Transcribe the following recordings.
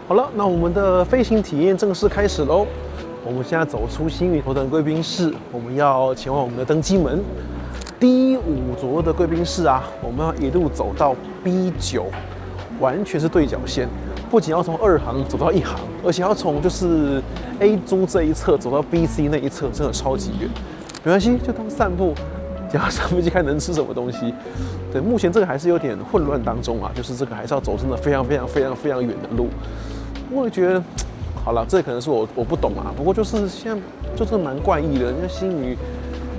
好了，那我们的飞行体验正式开始喽。我们现在走出星宇头等贵宾室，我们要前往我们的登机门。D5左右的贵宾室啊，我们要一路走到 B9，完全是对角线。不仅要从2行走到1行，而且要从就是 A 租这一侧走到 BC 那一侧，真的超级远。没关系，就当散步。等下上飞机看能吃什么东西。对，目前这个还是有点混乱当中啊，就是这个还是要走真的非常远的路。我也觉得，好了，这可能是我不懂啊。不过就是现在就是蛮怪异的，因为星宇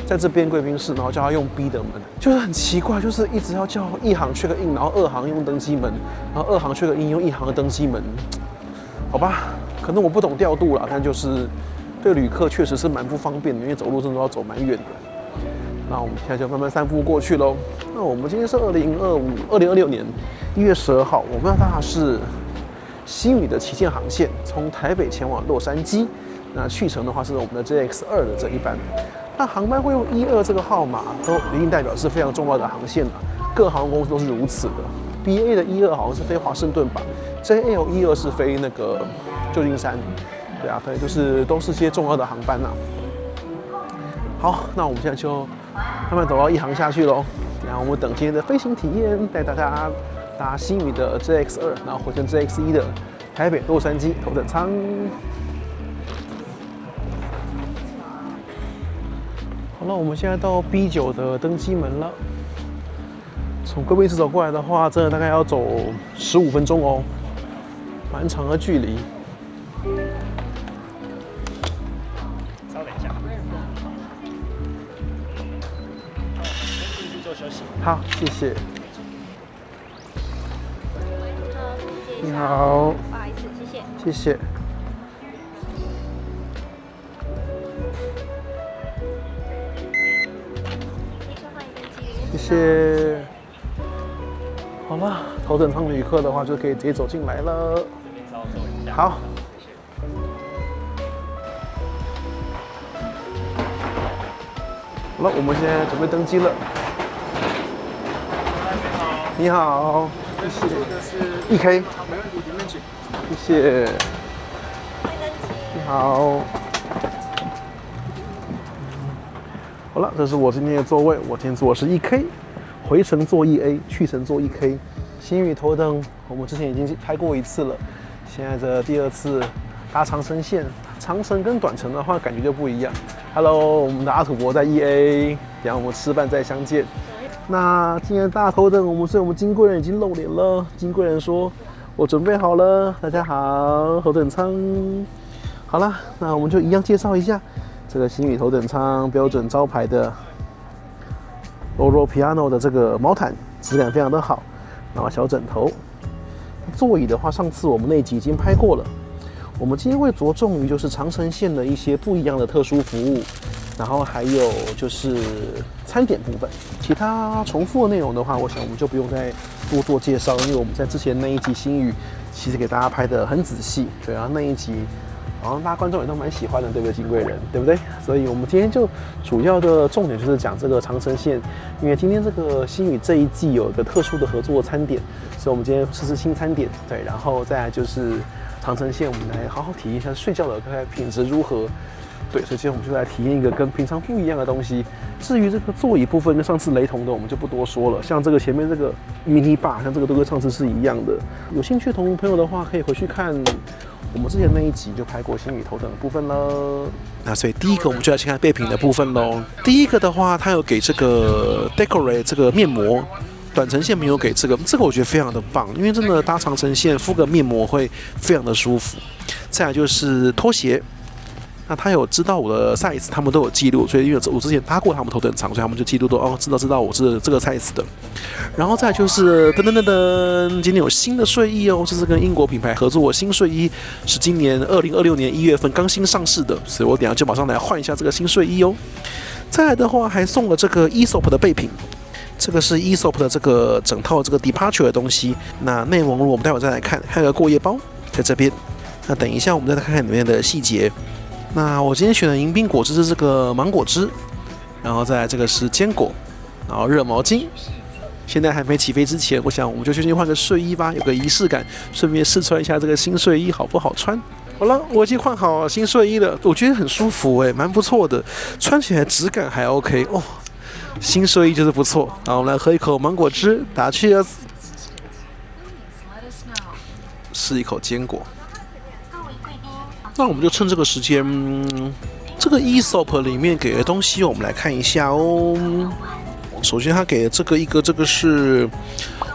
在这边贵宾室，然后叫他用 B 的门，就是很奇怪，就是一直要叫1行check in，然后2行用登机门，然后2行check in用1行的登机门。好吧，可能我不懂调度啦，但就是对旅客确实是蛮不方便的，因为走路真的要走蛮远的。那我们现在就慢慢散步过去喽。那我们今天是2026年1月12号，我们要搭的是星宇的旗舰航线，从台北前往洛杉矶。那去程的话是我们的 JX2的这一班。那航班会用12这个号码，都一定代表是非常重要的航线了。各航空公司都是如此的。BA 的12好像是飞华盛顿吧 ，JL12是飞那个旧金山。对啊，反正就是都是些重要的航班啊。好，那我们现在就慢慢走到1行下去喽。然后我们等今天的飞行体验，带大家搭星宇的 JX2，然后回程 JX1的台北洛杉矶头等舱。好了，我们现在到 B9的登机门了。从贵宾室走过来的话，真的大概要走15分钟哦，蛮长的距离。稍等一下，先去做休息。好，谢谢。你好，好，不好意思，谢谢。谢谢。谢谢。好了，头等舱旅客的话就可以直接走进来了。这边稍坐一下。好。好了，我们现在准备登机了。你好，谢谢。1K。好，没问题，里面请。谢谢。你好。好了，这是我今天的座位，我今天坐的是1K，回程坐1A，去程坐1K。星宇头等，我们之前已经拍过一次了，现在这第2次搭长程线，长程跟短程的话感觉就不一样。Hello， 我们的阿土伯在1A，等下我们吃饭再相见。那今天大头等，所以我们金贵人已经露脸了。金贵人说：“我准备好了，大家好，头等舱。”好了，那我们就一样介绍一下。这个星宇头等舱标准招牌的 Loro Piano 的这个毛毯，质感非常的好。然后小枕头，座椅的话，上次我们那集已经拍过了。我们今天会着重于就是长程线的一些不一样的特殊服务，然后还有就是餐点部分。其他重复的内容的话，我想我们就不用再多做介绍，因为我们在之前那一集星宇其实给大家拍得很仔细，对啊，那一集。好像大家观众也都蛮喜欢的，对不对，金贵人，对不对？所以我们今天就主要的重点就是讲这个长程线，因为今天这个星宇这一季有一个特殊的合作餐点，所以我们今天试试新餐点，对，然后再来就是长程线，我们来好好体验一下睡觉的品质如何。对，所以今天我们就来体验一个跟平常不一样的东西。至于这个座椅部分跟上次雷同的，我们就不多说了。像这个前面这个 mini bar， 像这个都跟上次是一样的。有兴趣的朋友的话，可以回去看我们之前那一集就拍过星宇头等的部分了。那所以第一个我们就来先看备品的部分喽。第一个的话，它有给这个 Decorate 这个面膜。短程线没有给这个我觉得非常的棒，因为真的搭长程线敷个面膜会非常的舒服。再来就是拖鞋。那他有知道我的 size， 他们都有记录，所以因为我之前搭过他们头等舱，所以他们就记录都知道我是这个 size 的。然后再来就是噔，今天有新的睡衣哦，这是跟英国品牌合作的新睡衣，是今年2026年1月份刚新上市的，所以我等一下就马上来换一下这个新睡衣哦。再来的话还送了这个 Aesop 的备品。这个是 Aesop 的这个整套这个 Departure 的东西，那内容我们待会再来看，还有个过夜包在这边。那等一下我们再来看看里面的细节。那我今天选的迎宾果汁是这个芒果汁，然后再来这个是坚果，然后热毛巾，现在还没起飞之前，我想我们就先换个睡衣吧，有个仪式感，顺便试穿一下这个新睡衣好不好穿。好了，我已经换好新睡衣了，我觉得很舒服蛮不错的，穿起来质感还 OK 哦。新睡衣就是不错。好，我们来喝一口芒果汁，打 Cheers。试一口坚果。那我们就趁这个时间，这个 Aesop 里面给的东西，我们来看一下哦。首先，他给的这个是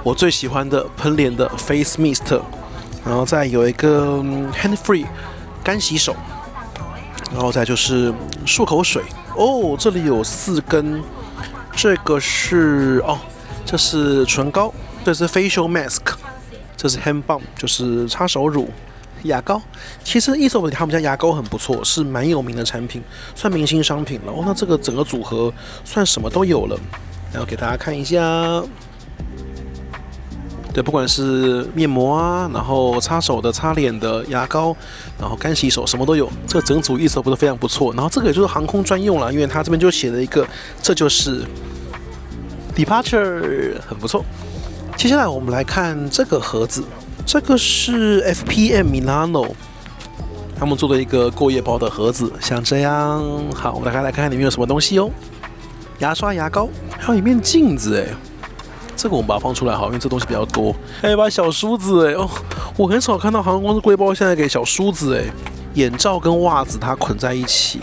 我最喜欢的喷脸的 Face Mist， 然后再有一个Hand Free 干洗手，然后再就是漱口水。哦，这里有4根，这个是这是唇膏，这是 Facial Mask， 这是 Hand Balm， 就是擦手乳。牙膏，其实 Aesop 他们家牙膏很不错，是蛮有名的产品，算明星商品了。那这个整个组合算什么都有了。然后给大家看一下，对，不管是面膜啊，然后擦手的、擦脸的、牙膏，然后干洗手，什么都有。这个整组 Aesop 都非常不错。然后这个也就是航空专用了，因为它这边就写了一个，这就是 Departure， 很不错。接下来我们来看这个盒子。这个是 FPM Milano 他们做的一个过夜包的盒子，像这样。好，我们来看看里面有什么东西哦。牙刷、牙膏，还有一面镜子这个我们把它放出来好，因为这东西比较多。还有一把小梳子我很少看到航空公司过夜包现在给小梳子眼罩跟袜子它捆在一起，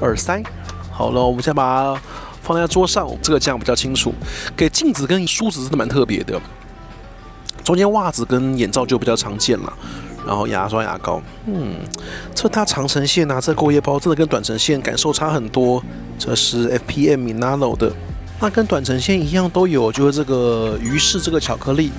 耳塞。好了，我们先把它放在桌上，这个这样比较清楚。给镜子跟梳子真的蛮特别的。中间袜子跟眼罩就比较常见了，然后牙刷、牙膏，这它长程线啊，这过夜包真的跟短程线感受差很多。这是 FPM Milano 的，那跟短程线一样都有，就是这个鱼式这个巧克力，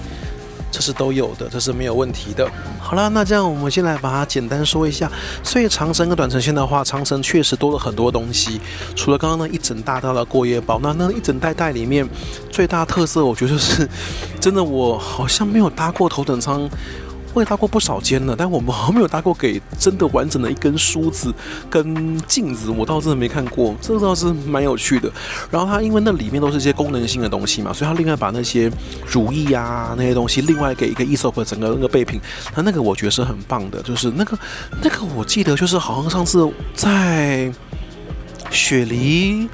这是都有的，这是没有问题的。好了，那这样我们先来把它简单说一下。所以长程跟短程线的话，长程确实多了很多东西，除了刚刚那一整大袋的过夜包，那一整袋里面最大特色，我觉得就是真的，我好像没有搭过头等舱。我也搭过不少间了，但我们好像没有搭过给真的完整的一根梳子跟镜子，我倒真的没看过，这倒是蛮有趣的。然后它因为那里面都是一些功能性的东西嘛，所以它另外把那些乳液啊那些东西另外给一个 Aesop 整个那个备品，那个我觉得是很棒的，就是那个我记得就是好像上次在雪梨。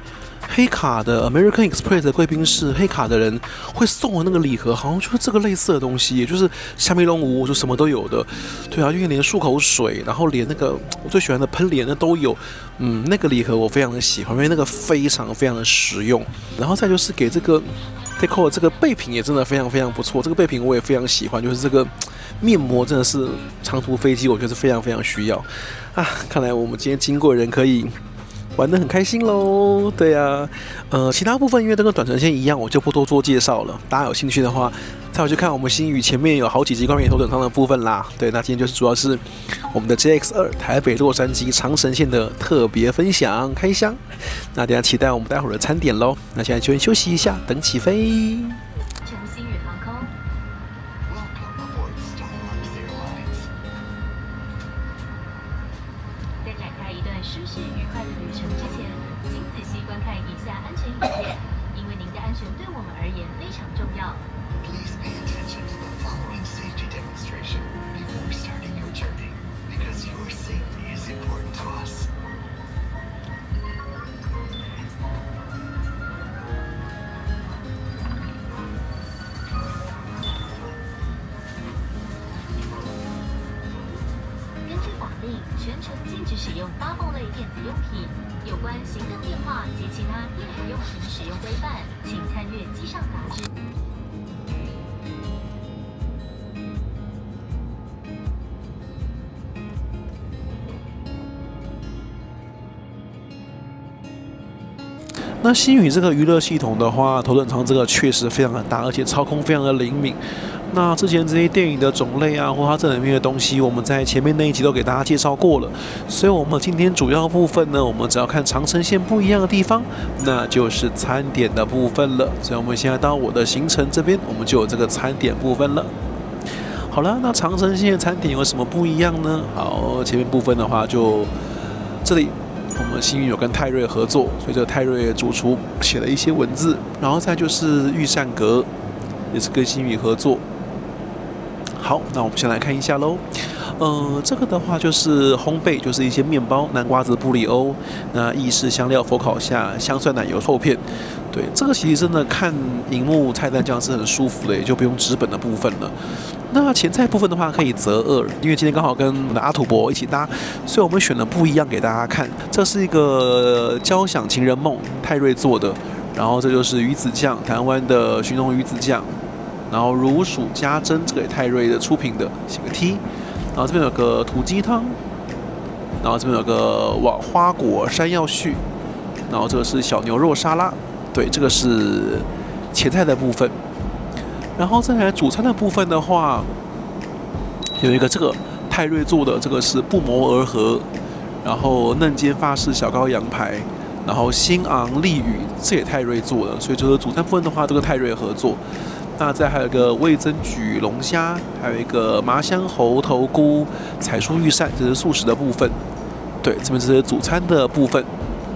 黑卡的 American Express 的贵宾室，黑卡的人会送我那个礼盒，好像就是这个类似的东西，也就是虾米龙无就什么都有的。对啊，因为连漱口水，然后连那个我最喜欢的喷脸的都有。那个礼盒我非常的喜欢，因为那个非常非常的实用。然后再就是给这个 Deco 这个备品也真的非常非常不错，这个备品我也非常喜欢，就是这个面膜真的是长途飞机我觉得是非常非常需要啊。看来我们今天经过的人可以玩得很开心喽，对呀，其他部分因为都跟短程线一样，我就不多做介绍了。大家有兴趣的话，再回去看我们星宇前面有好几集关于头等舱的部分啦。对，那今天就是主要是我们的 JX2 台北洛杉矶长程线的特别分享开箱。那大家期待我们待会儿的餐点喽。那现在就休息一下，等起飞。舒适愉快的旅程之前，请仔细观看以下安全引荐，因为您的安全对我们而言非常重要。Please pay attention to the following safety demonstration before starting your journey, because your safety is important to us. 根据法令，全程禁止使用发报类电子用品。有关行动电话及其他电子用品使用规范，请参阅机上杂志。那星宇这个娱乐系统的话，头等舱这个确实非常的大，而且操控非常的灵敏。那之前这些电影的种类啊，或它这里面的东西，我们在前面那一集都给大家介绍过了。所以，我们今天主要部分呢，我们只要看长程线不一样的地方，那就是餐点的部分了。所以，我们现在到我的行程这边，我们就有这个餐点部分了。好了，那长程线的餐点有什么不一样呢？好，前面部分的话就这里。我们星宇有跟泰瑞合作，所以这个泰瑞主厨写了一些文字，然后再就是御膳阁，也是跟新宇合作。好，那我们先来看一下喽。这个的话就是烘焙，就是一些面包、南瓜子布里欧，那意式香料佛烤虾、香蒜奶油厚片。对，这个其实真的看荧幕菜单这样是很舒服的，也就不用纸本的部分了。那前菜部分的话可以择2，因为今天刚好跟我们的阿土伯一起搭，所以我们选了不一样给大家看。这是一个交响情人梦，泰瑞做的，然后这就是鱼子酱，台湾的寻龙鱼子酱，然后如数家珍，这个也泰瑞的出品的，写个 T。然后这边有个土鸡汤，然后这边有个花果山药絮，然后这个是小牛肉沙拉，对，这个是前菜的部分。然后再来主餐的部分的话，有一个这个泰瑞做的，这个是不谋而合，然后嫩煎法式小羔羊排，然后新昂丽宇，这也泰瑞做的，所以就是主餐部分的话，这个泰瑞合作。那再还有一个味噌焗龙虾，还有一个麻香猴头菇彩蔬御膳，这是素食的部分。对，这边这是主餐的部分。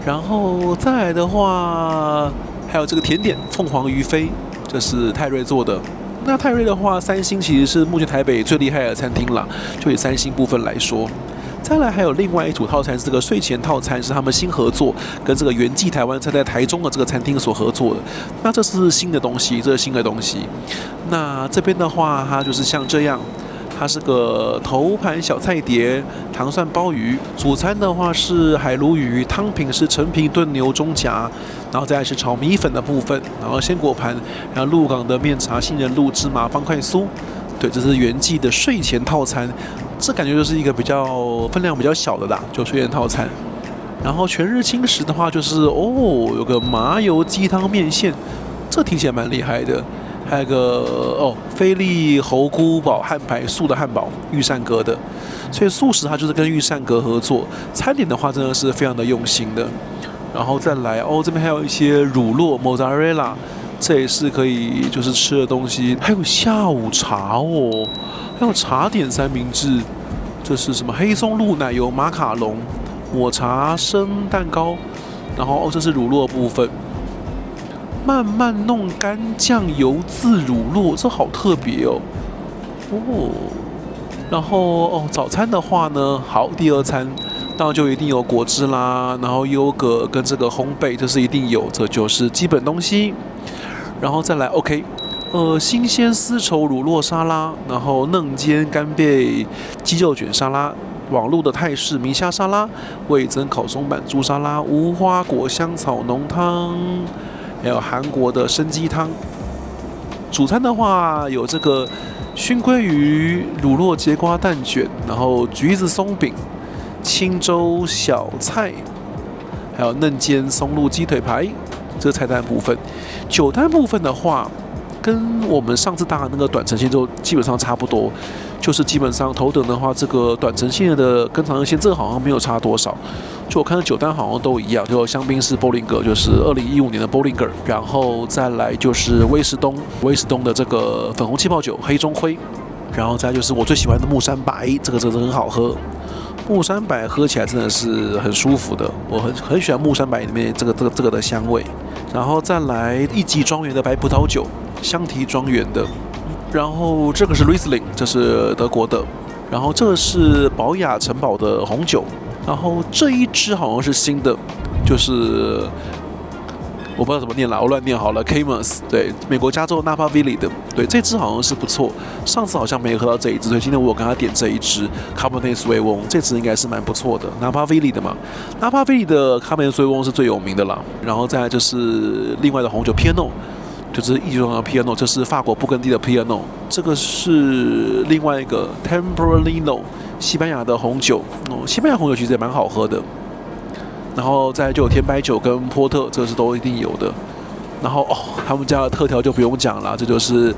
然后再来的话，还有这个甜点凤凰鱼飞，这是泰瑞做的。那泰瑞的话，3星其实是目前台北最厉害的餐厅啦，就以3星部分来说。再来还有另外一组套餐，是这个睡前套餐，是他们新合作，跟这个元记台湾菜在台中的这个餐厅所合作的。那这是新的东西，这是新的东西。那这边的话，它就是像这样，它是个头盘小菜碟，糖蒜鲍鱼。主餐的话是海鲈鱼，汤品是陈皮炖牛中夹，然后再来是炒米粉的部分，然后鲜果盘，然后鹿港的面茶杏仁露芝麻方块酥。对，这是元记的睡前套餐。这感觉就是一个比较分量比较小的啦，就睡前套餐。然后全日轻食的话，就是有个麻油鸡汤面线，这听起来蛮厉害的。还有个菲力猴菇堡汉排素的汉堡，御膳阁的。所以素食它就是跟御膳阁合作，餐点的话真的是非常的用心的。然后再来这边还有一些乳酪 mozzarella， 这也是可以就是吃的东西。还有下午茶还有茶点三明治，这是什么黑松露奶油马卡龙、抹茶生蛋糕，然后这是乳酪部分，慢慢弄干酱油渍乳酪，这好特别哦。然后早餐的话呢，好，第2餐当然就一定有果汁啦，然后优格跟这个烘焙，这是一定有，这就是基本东西。然后再来 OK。新鲜丝绸乳酪沙拉，然后嫩煎干贝鸡肉卷沙拉，网络的泰式明虾沙拉，味增烤松板猪沙拉，无花果香草浓汤，还有韩国的生鸡汤。主餐的话有这个熏鲑鱼、乳酪节瓜蛋卷，然后橘子松饼、青州小菜，还有嫩煎松露鸡腿排，这是菜单部分。酒单部分的话，跟我们上次搭的那个短程线就基本上差不多，就是基本上头等的话，这个短程线的跟长程线这个好像没有差多少，就我看到酒单好像都一样，就香槟是 Bollinger， 就是2015年的 Bollinger， 然后再来就是威士东的这个粉红气泡酒黑中灰，然后再来就是我最喜欢的木山白，这个真的很好喝。木山白喝起来真的是很舒服的，我很喜欢木山白里面这个的香味。然后再来一级庄园的白葡萄酒。香缇庄园的，然后这个是 Riesling， 这是德国的，然后这是宝雅城堡的红酒，然后这一支好像是新的，就是我不知道怎么念啦，我乱念好了 ，Camus， 对，美国加州 Napa Valley 的，对，这支好像是不错，上次好像没喝到这一支，所以今天我有跟他点这一支 Cabernet Sauvignon， 这支应该是蛮不错的 ，Napa Valley 的嘛 ，Napa Valley 的 Cabernet Sauvignon 是最有名的啦，然后再来就是另外的红酒 Pinot。就是一级庄园的 Piano， 这是法国布根地的 Piano， 这个是另外一个 Tempranillo 西班牙的红酒，西班牙红酒其实也蛮好喝的。然后再来就有甜白酒跟波特，这是都一定有的。然后他们家的特调就不用讲了，这就是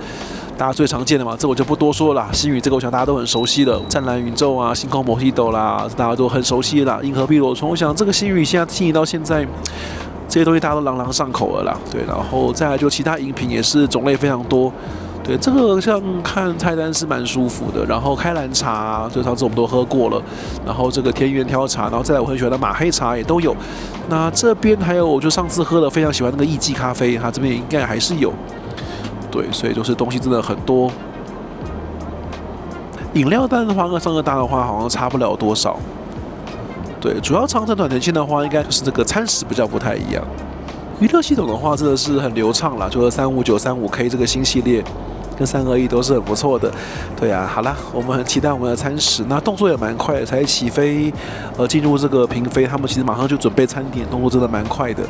大家最常见的嘛，这我就不多说了啦。星宇这个我想大家都很熟悉的，湛蓝宇宙啊，星空摩西斗啦，大家都很熟悉啦。银河碧螺春，我想这个星宇现在经营到现在。这些东西大家都朗朗上口了啦，对，然后再来就其他饮品也是种类非常多，对，这个像看菜单是蛮舒服的，然后开兰茶，就上次我们都喝过了，然后这个田园挑茶，然后再来我很喜欢的马黑茶也都有，那这边还有我就上次喝了非常喜欢那个艺妓咖啡，它这边应该还是有，对，所以就是东西真的很多。饮料单的话跟上个单的话好像差不了多少。对，主要长程短程线的话，应该就是这个餐食比较不太一样。娱乐系统的话，真的是很流畅啦，就是359、35K 这个新系列跟321都是很不错的。对啊，好啦，我们很期待我们的餐食，那动作也蛮快的，才起飞，进入这个平飞，他们其实马上就准备餐点，动作真的蛮快的。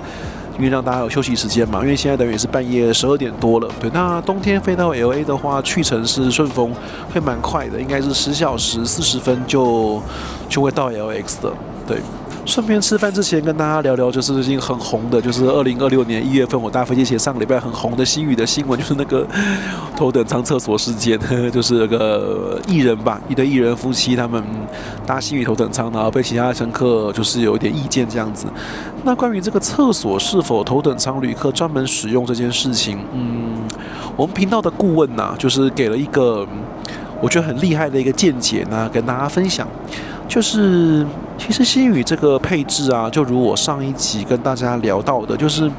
因为让大家有休息时间嘛，因为现在等于是半夜12点多了。对，那冬天飞到 LA 的话，去程是顺风，会蛮快的，应该是10小时40分就会到 LX 的。对，顺便吃饭之前跟大家聊聊，就是最近很红的，就是2026年1月份我搭飞机前上个礼拜很红的星宇的新闻，就是那个头等舱厕所事件，就是那个艺人吧，一对艺人夫妻他们搭星宇头等舱，然后被其他乘客就是有一点意见这样子。那关于这个厕所是否头等舱旅客专门使用这件事情，我们频道的顾问呐，就是给了一个我觉得很厉害的一个见解呢，跟大家分享。就是其实星宇这个配置啊，就如我上一集跟大家聊到的，就是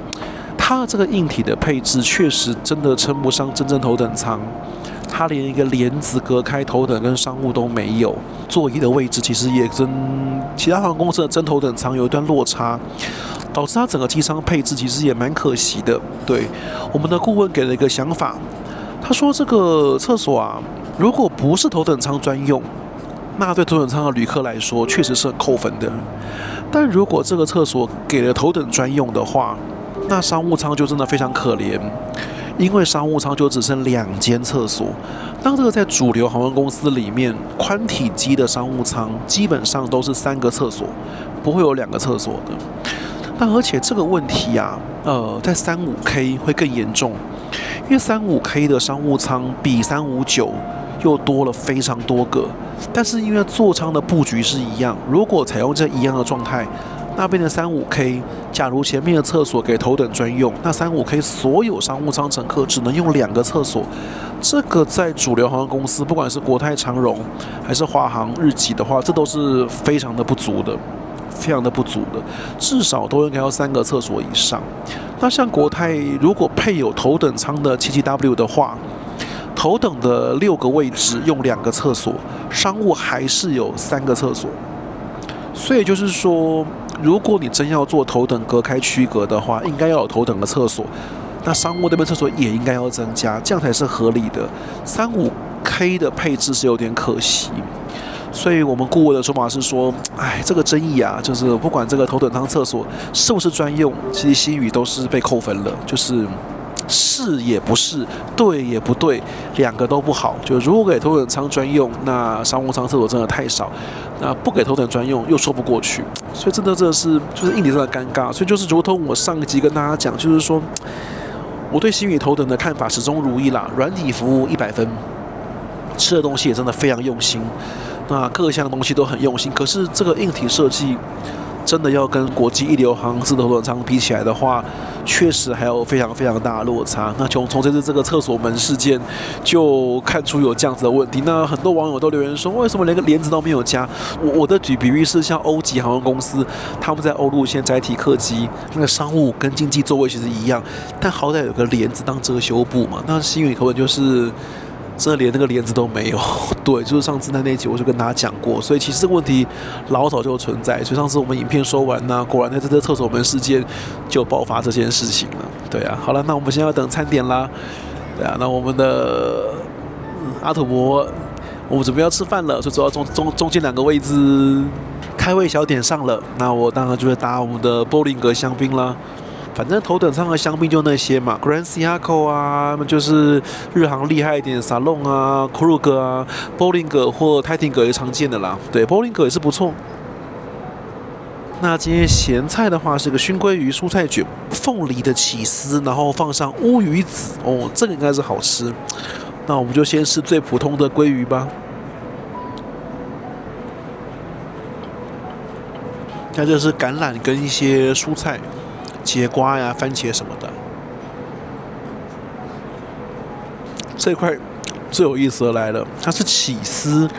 它这个硬体的配置确实真的称不上真正头等舱，它连一个帘子隔开头等跟商务都没有，座椅的位置其实也跟其他航空公司的真头等舱有一段落差，导致它整个机舱配置其实也蛮可惜的。对，我们的顾问给了一个想法，他说这个厕所啊，如果不是头等舱专用，那对头等舱的旅客来说确实是很扣分的。但如果这个厕所给了头等专用的话，那商务舱就真的非常可怜，因为商务舱就只剩2间厕所。当这个在主流航空公司里面，宽体机的商务舱基本上都是3个厕所，不会有2个厕所的。那而且这个问题啊，在35K 会更严重，因为35K 的商务舱比359又多了非常多个，但是因为座舱的布局是一样，如果采用这一样的状态，那变成35K，假如前面的厕所给头等专用，那35K 所有商务舱乘客只能用2个厕所，这个在主流航空公司，不管是国泰、长荣还是华航、日籍的话，这都是非常的不足的。非常的不足的，至少都应该要3个厕所以上。那像国泰如果配有头等舱的77W 的话，头等的6个位置用2个厕所，商务还是有3个厕所。所以就是说，如果你真要做头等隔开区隔的话，应该要有头等的厕所，那商务那边厕所也应该要增加，这样才是合理的。35K 的配置是有点可惜。所以我们顾问的说法是说，这个争议啊，就是不管这个头等舱厕所是不是专用，其实星宇都是被扣分了，就是是也不是，对也不对，2个都不好。就如果给头等舱专用，那商务舱厕所真的太少；那不给头等专用又说不过去，所以真的是就是硬体上的尴尬。所以就是如同我上一集跟大家讲，就是说我对星宇头等的看法始终如一啦，软体服务100分，吃的东西也真的非常用心。那各项东西都很用心，可是这个硬体设计真的要跟国际一流航空头等舱比起来的话，确实还有非常非常大的落差。那从这次这个厕所门事件就看出有这样子的问题。那很多网友都留言说，为什么连个帘子都没有加？我的比喻是像欧级航空公司，他们在欧陆线载体客机，那个商务跟经济座位其实一样，但好歹有个帘子当遮羞布嘛。那星宇根本就是真的连那个帘子都没有。对，就是上次那集我就跟大家讲过，所以其实这个问题老早就存在。所以上次我们影片说完呢，果然在这厕所门事件就爆发这件事情了。对啊，好了，那我们现在要等餐点啦。对啊，那我们的阿土伯，我们准备要吃饭了，所以走到中间2个位置开胃小点上了。那我当然就会搭我们的波林格香槟啦。反正头等舱的香槟就那些嘛 ，Grand Siaco 啊，就是日航厉害一点 ，Salon 啊 ，Krug 啊，波林格或泰廷格也常见的啦。对，波林格也是不错。那今天咸菜的话是个熏鲑鱼蔬菜卷，凤梨的起司，然后放上乌鱼子，哦，这个应该是好吃。那我们就先吃最普通的鲑鱼吧。那就是橄榄跟一些蔬菜。节瓜呀、番茄什么的，这块最有意思的来了，它是起司，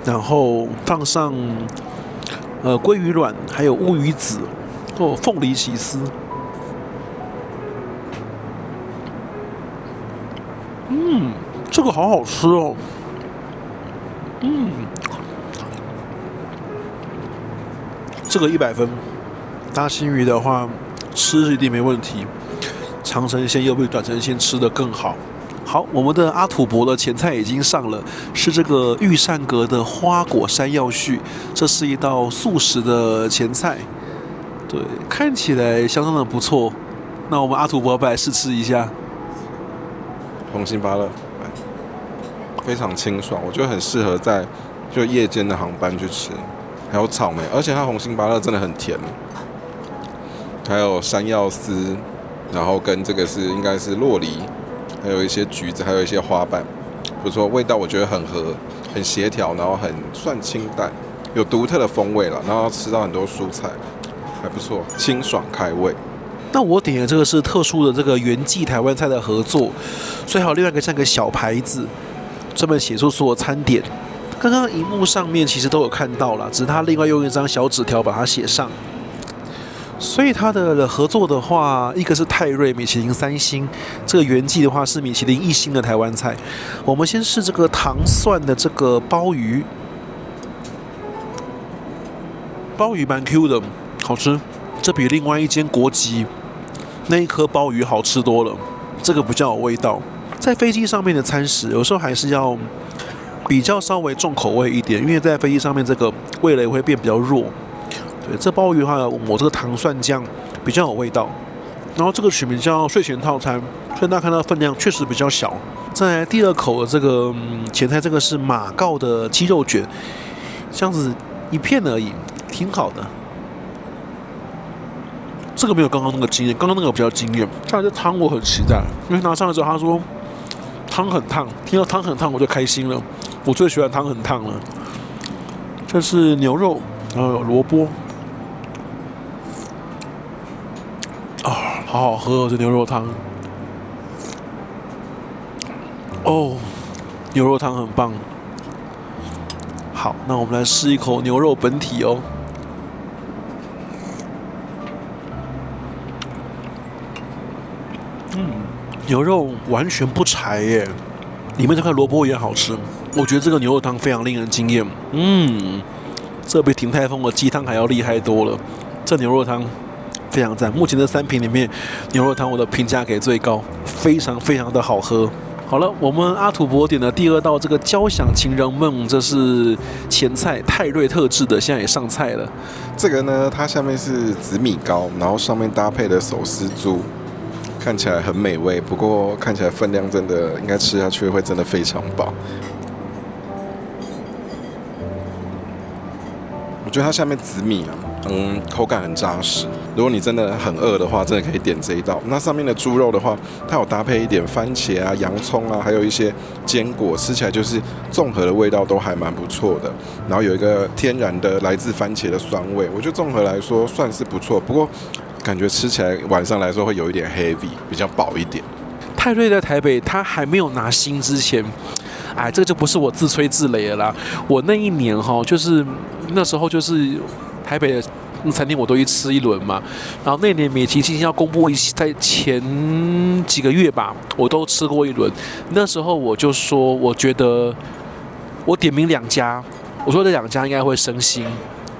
然后放上鲑鱼卵，还有乌鱼子，凤梨起司，这个好好吃哦。这个100分。大新鱼的话，吃一定没问题。长城鲜又比短城鲜吃得更好。好，我们的阿土伯的前菜已经上了，是这个御膳阁的花果山药絮，这是一道素食的前菜。对，看起来相当的不错。那我们阿土伯来试吃一下。红心芭乐，非常清爽，我觉得很适合在就夜间的航班去吃。还有草莓，而且它红心芭乐真的很甜。还有山药丝，然后跟这个是应该是酪梨，还有一些橘子，还有一些花瓣，不错，味道我觉得很合，很协调，然后很算清淡，有独特的风味了，然后吃到很多蔬菜，还不错，清爽开胃。那我点的这个是特殊的这个原记台湾菜的合作，所以还有另外一个像个小牌子，专门写出所有餐点。刚刚荧幕上面其实都有看到了，只是他另外用一张小纸条把它写上。所以它的合作的话，一个是泰瑞米其林3星，这个原记的话是米其林1星的台湾菜。我们先试这个糖蒜的这个鲍鱼，鲍鱼蛮 Q 的，好吃。这比另外一间国籍那一颗鲍鱼好吃多了，这个比较有味道。在飞机上面的餐食，有时候还是要比较稍微重口味一点，因为在飞机上面这个味蕾会变比较弱。对，这鲍鱼的话，抹这个糖蒜酱比较有味道。然后这个取名叫睡前套餐，所以大家看到分量确实比较小。再来第二口的这个前菜，这个是马告的鸡肉卷，这样子一片而已，挺好的。这个没有刚刚那个惊艳，刚刚那个比较惊艳。再来这汤我很期待，因为拿上来之后他说汤很烫，听到汤很烫我就开心了，我最喜欢汤很烫了。这是牛肉，然后有萝卜。好好喝哦，这牛肉汤。哦，牛肉汤很棒。好，那我们来试一口牛肉本体哦。牛肉完全不柴耶，里面这块萝卜也好吃。我觉得这个牛肉汤非常令人惊艳。这比鼎泰丰的鸡汤还要厉害多了。这牛肉汤非常赞，目前的3瓶里面，牛肉汤我的评价给最高，非常非常的好喝。好了，我们阿土伯点的第2道这个交响情人梦，这是前菜泰瑞特制的，现在也上菜了。这个呢，它下面是紫米糕，然后上面搭配的手撕猪，看起来很美味，不过看起来分量真的应该吃下去会真的非常饱。我觉得它下面紫米口感很扎实。如果你真的很饿的话，真的可以点这一道。那上面的猪肉的话，它有搭配一点番茄啊、洋葱啊，还有一些坚果，吃起来就是综合的味道都还蛮不错的。然后有一个天然的来自番茄的酸味，我觉得综合来说算是不错。不过感觉吃起来晚上来说会有一点 heavy， 比较饱一点。泰瑞在台北，他还没有拿星之前，这个就不是我自吹自擂了啦。我那一年就是那时候就是台北的餐厅我都去吃一轮嘛，然后那年米其林要公布在前几个月吧，我都吃过一轮。那时候我就说，我觉得我点名2家，我说这2家应该会升星，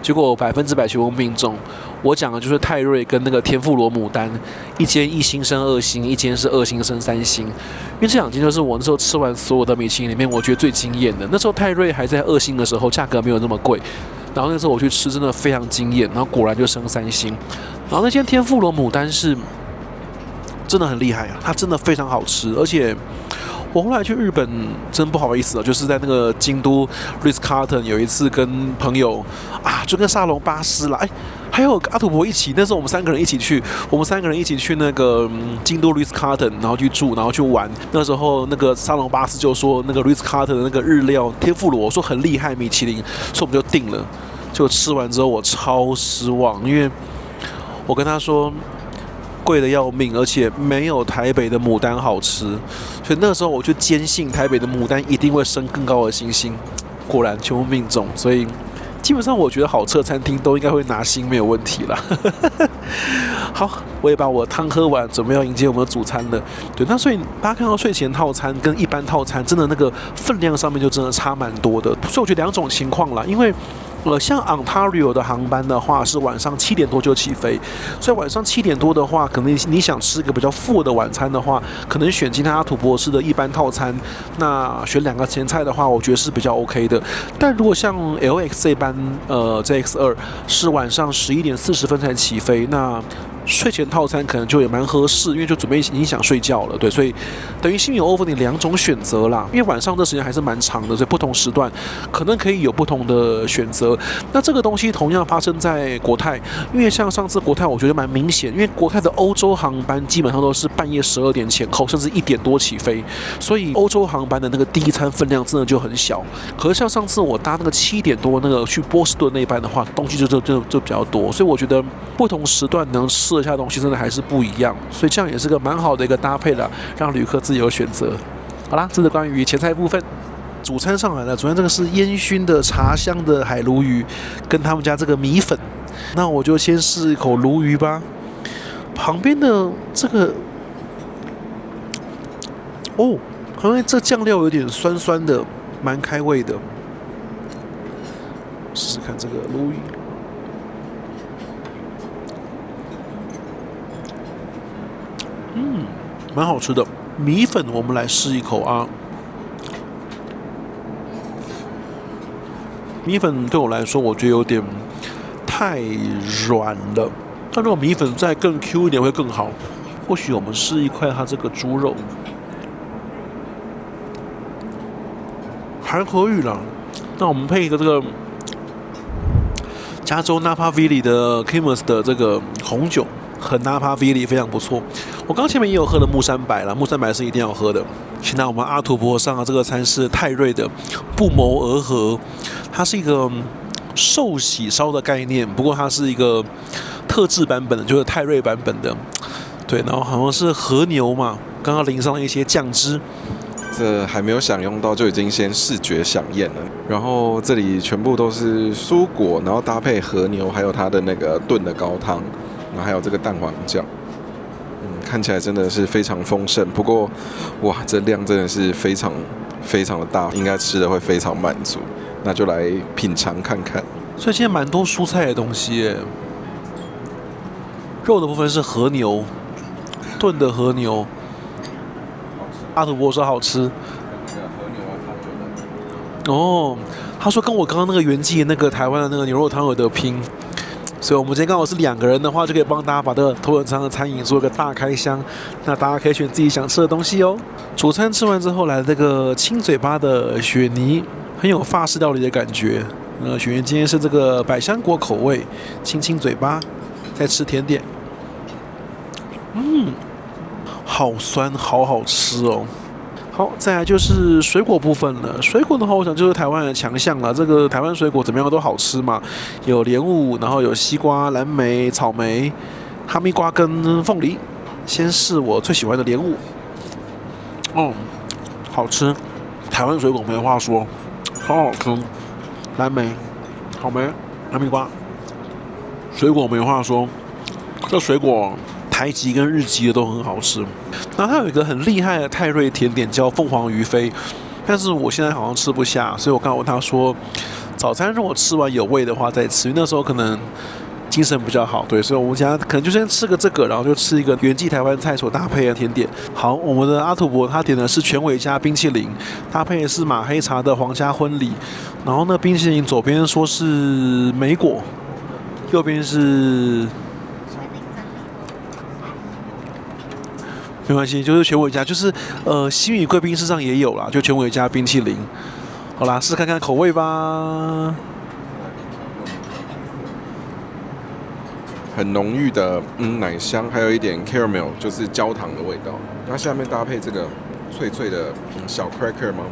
结果100%全部命中。我讲的就是泰瑞跟那个天妇罗牡丹，一间1星升2星，一间是2星升3星。因为这2间就是我那时候吃完所有的米其林里面，我觉得最惊艳的。那时候泰瑞还在2星的时候，价格没有那么贵。然后那时候我去吃，真的非常惊艳，然后果然就升3星。然后那间天妇罗牡丹是真的很厉害啊，它真的非常好吃，而且我后来去日本，真不好意思啊，就是在那个京都 Ritz Carlton 有一次跟朋友就跟沙龙巴斯啦，还有阿土伯一起，那时候我们3个人一起去，那个京都 Ritz Carlton， 然后去住，然后去玩。那时候那个沙龙巴斯就说那个 Ritz Carlton 的那个日料天妇罗，说很厉害，米其林，所以我们就订了。结果吃完之后我超失望，因为我跟他说贵的要命，而且没有台北的牡丹好吃，所以那个时候我就坚信台北的牡丹一定会升更高的星星，果然全部命中，所以基本上我觉得好吃的餐厅都应该会拿星，没有问题啦。好，我也把我汤喝完，准备要迎接我们的主餐了。对，那所以大家看到睡前套餐跟一般套餐，真的那个分量上面就真的差蛮多的。所以我觉得两种情况啦，因为像 Ontario 的航班的话是晚上7点多就起飞，所以晚上7点多的话，可能你想吃个比较富的晚餐的话，可能选今天阿土伯斯的一般套餐，那选2个前菜的话，我觉得是比较 OK 的。但如果像 LX 这班JX2是晚上11点40分才起飞，那睡前套餐可能就也蛮合适，因为就准备已经想睡觉了，对，所以等于新有 offer 你2种选择啦，因为晚上这时间还是蛮长的，所以不同时段可能可以有不同的选择。那这个东西同样发生在国泰，因为像上次国泰我觉得蛮明显，因为国泰的欧洲航班基本上都是半夜12点前后，甚至1点多起飞，所以欧洲航班的那个第一餐分量真的就很小。可是像上次我搭那个7点多那个去波士顿那一班的话，东西就比较多，所以我觉得不同时段能吃一下东西真的还是不一样，所以这样也是个蛮好的一个搭配啦，让旅客自由选择。好啦，这是关于前菜部分。主餐上来了，主餐这个是烟熏的茶香的海鲈鱼，跟他们家这个米粉。那我就先试一口鲈鱼吧。旁边的这个，哦，好像这酱料有点酸酸的，蛮开胃的。试试看这个鲈鱼。蛮好吃的。米粉我们来试一口啊。米粉对我来说，我觉得有点太软了。但如果米粉再更 Q 一点会更好。或许我们试一块它这个猪肉，还可以啦。那我们配一个这个加州 Napa Valley 的 Kim's 的这个红酒。很 Napa Valley 非常不错，我刚前面也有喝的木山白啦，木山白是一定要喝的。现在我们阿土伯上的这个餐是泰瑞的不谋而合，它是一个寿喜烧的概念，不过它是一个特制版本的，就是泰瑞版本的。对，然后好像是和牛嘛，刚刚淋上了一些酱汁。这还没有享用到，就已经先视觉享宴了。然后这里全部都是蔬果，然后搭配和牛，还有它的那个炖的高汤。然后还有这个蛋黄酱，看起来真的是非常丰盛。不过，哇，这量真的是非常非常的大，应该吃的会非常满足。那就来品尝看看。所以今天蛮多蔬菜的东西耶。肉的部分是和牛，炖的和牛。阿土伯说好吃。哦，他说跟我刚刚那个原记那个台湾的那个牛肉汤有得拼。所以我们今天刚好是2个人的话，就可以帮大家把这个头等舱的餐饮做一个大开箱。那大家可以选自己想吃的东西哦。主餐吃完之后，来这个亲嘴巴的雪泥，很有法式料理的感觉。雪泥今天是这个百香果口味，亲嘴巴，再吃甜点。好酸，好好吃哦。好，再来就是水果部分了。水果的话，我想就是台湾的强项了。这个台湾水果怎么样都好吃嘛，有莲雾，然后有西瓜、蓝莓、草莓、哈密瓜跟凤梨。先试我最喜欢的莲雾，好吃。台湾水果没话说，好好吃。蓝莓、草莓、哈密瓜，水果没话说。这水果台籍跟日籍的都很好吃。然后它有一个很厉害的泰瑞甜点叫凤凰鱼飞，但是我现在好像吃不下，所以我刚问他说，早餐如果吃完有胃的话再吃，因为那时候可能精神比较好，对，所以我们家可能就先吃个这个，然后就吃一个原记台湾菜所搭配的甜点。好，我们的阿土伯他点的是全伟家冰淇淋，搭配的是马黑茶的皇家婚礼，然后呢冰淇淋左边说是莓果，右边是。没关系，就是全伟家，就是新宇贵宾室上也有啦，就全伟家冰淇淋。好啦，试看看口味吧。很浓郁的奶香，还有一点 caramel， 就是焦糖的味道。那下面搭配这个脆脆的小 cracker 吗？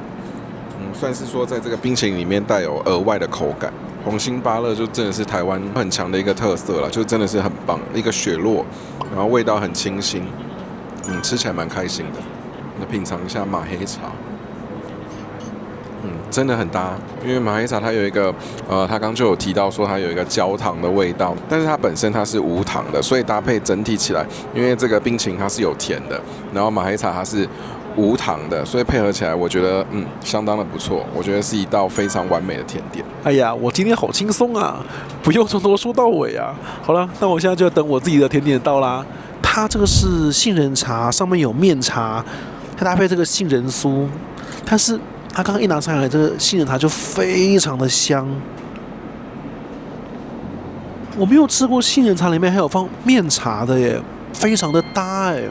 算是说在这个冰淇淋里面带有额外的口感。红心芭乐就真的是台湾很强的一个特色了，就真的是很棒，一个雪落，然后味道很清新。吃起来蛮开心的。那品尝一下马黑茶，真的很搭，因为马黑茶它有一个他刚刚就有提到说它有一个焦糖的味道，但是它本身它是无糖的，所以搭配整体起来，因为这个冰淇淋它是有甜的，然后马黑茶它是无糖的，所以配合起来我觉得相当的不错，我觉得是一道非常完美的甜点。哎呀，我今天好轻松啊，不用从头说到尾啊。好了，那我现在就要等我自己的甜点到啦。它这个是杏仁茶，上面有面茶，它搭配这个杏仁酥，但是它刚刚一拿上来，这个杏仁茶就非常的香。我没有吃过杏仁茶里面还有放面茶的耶，非常的搭哎。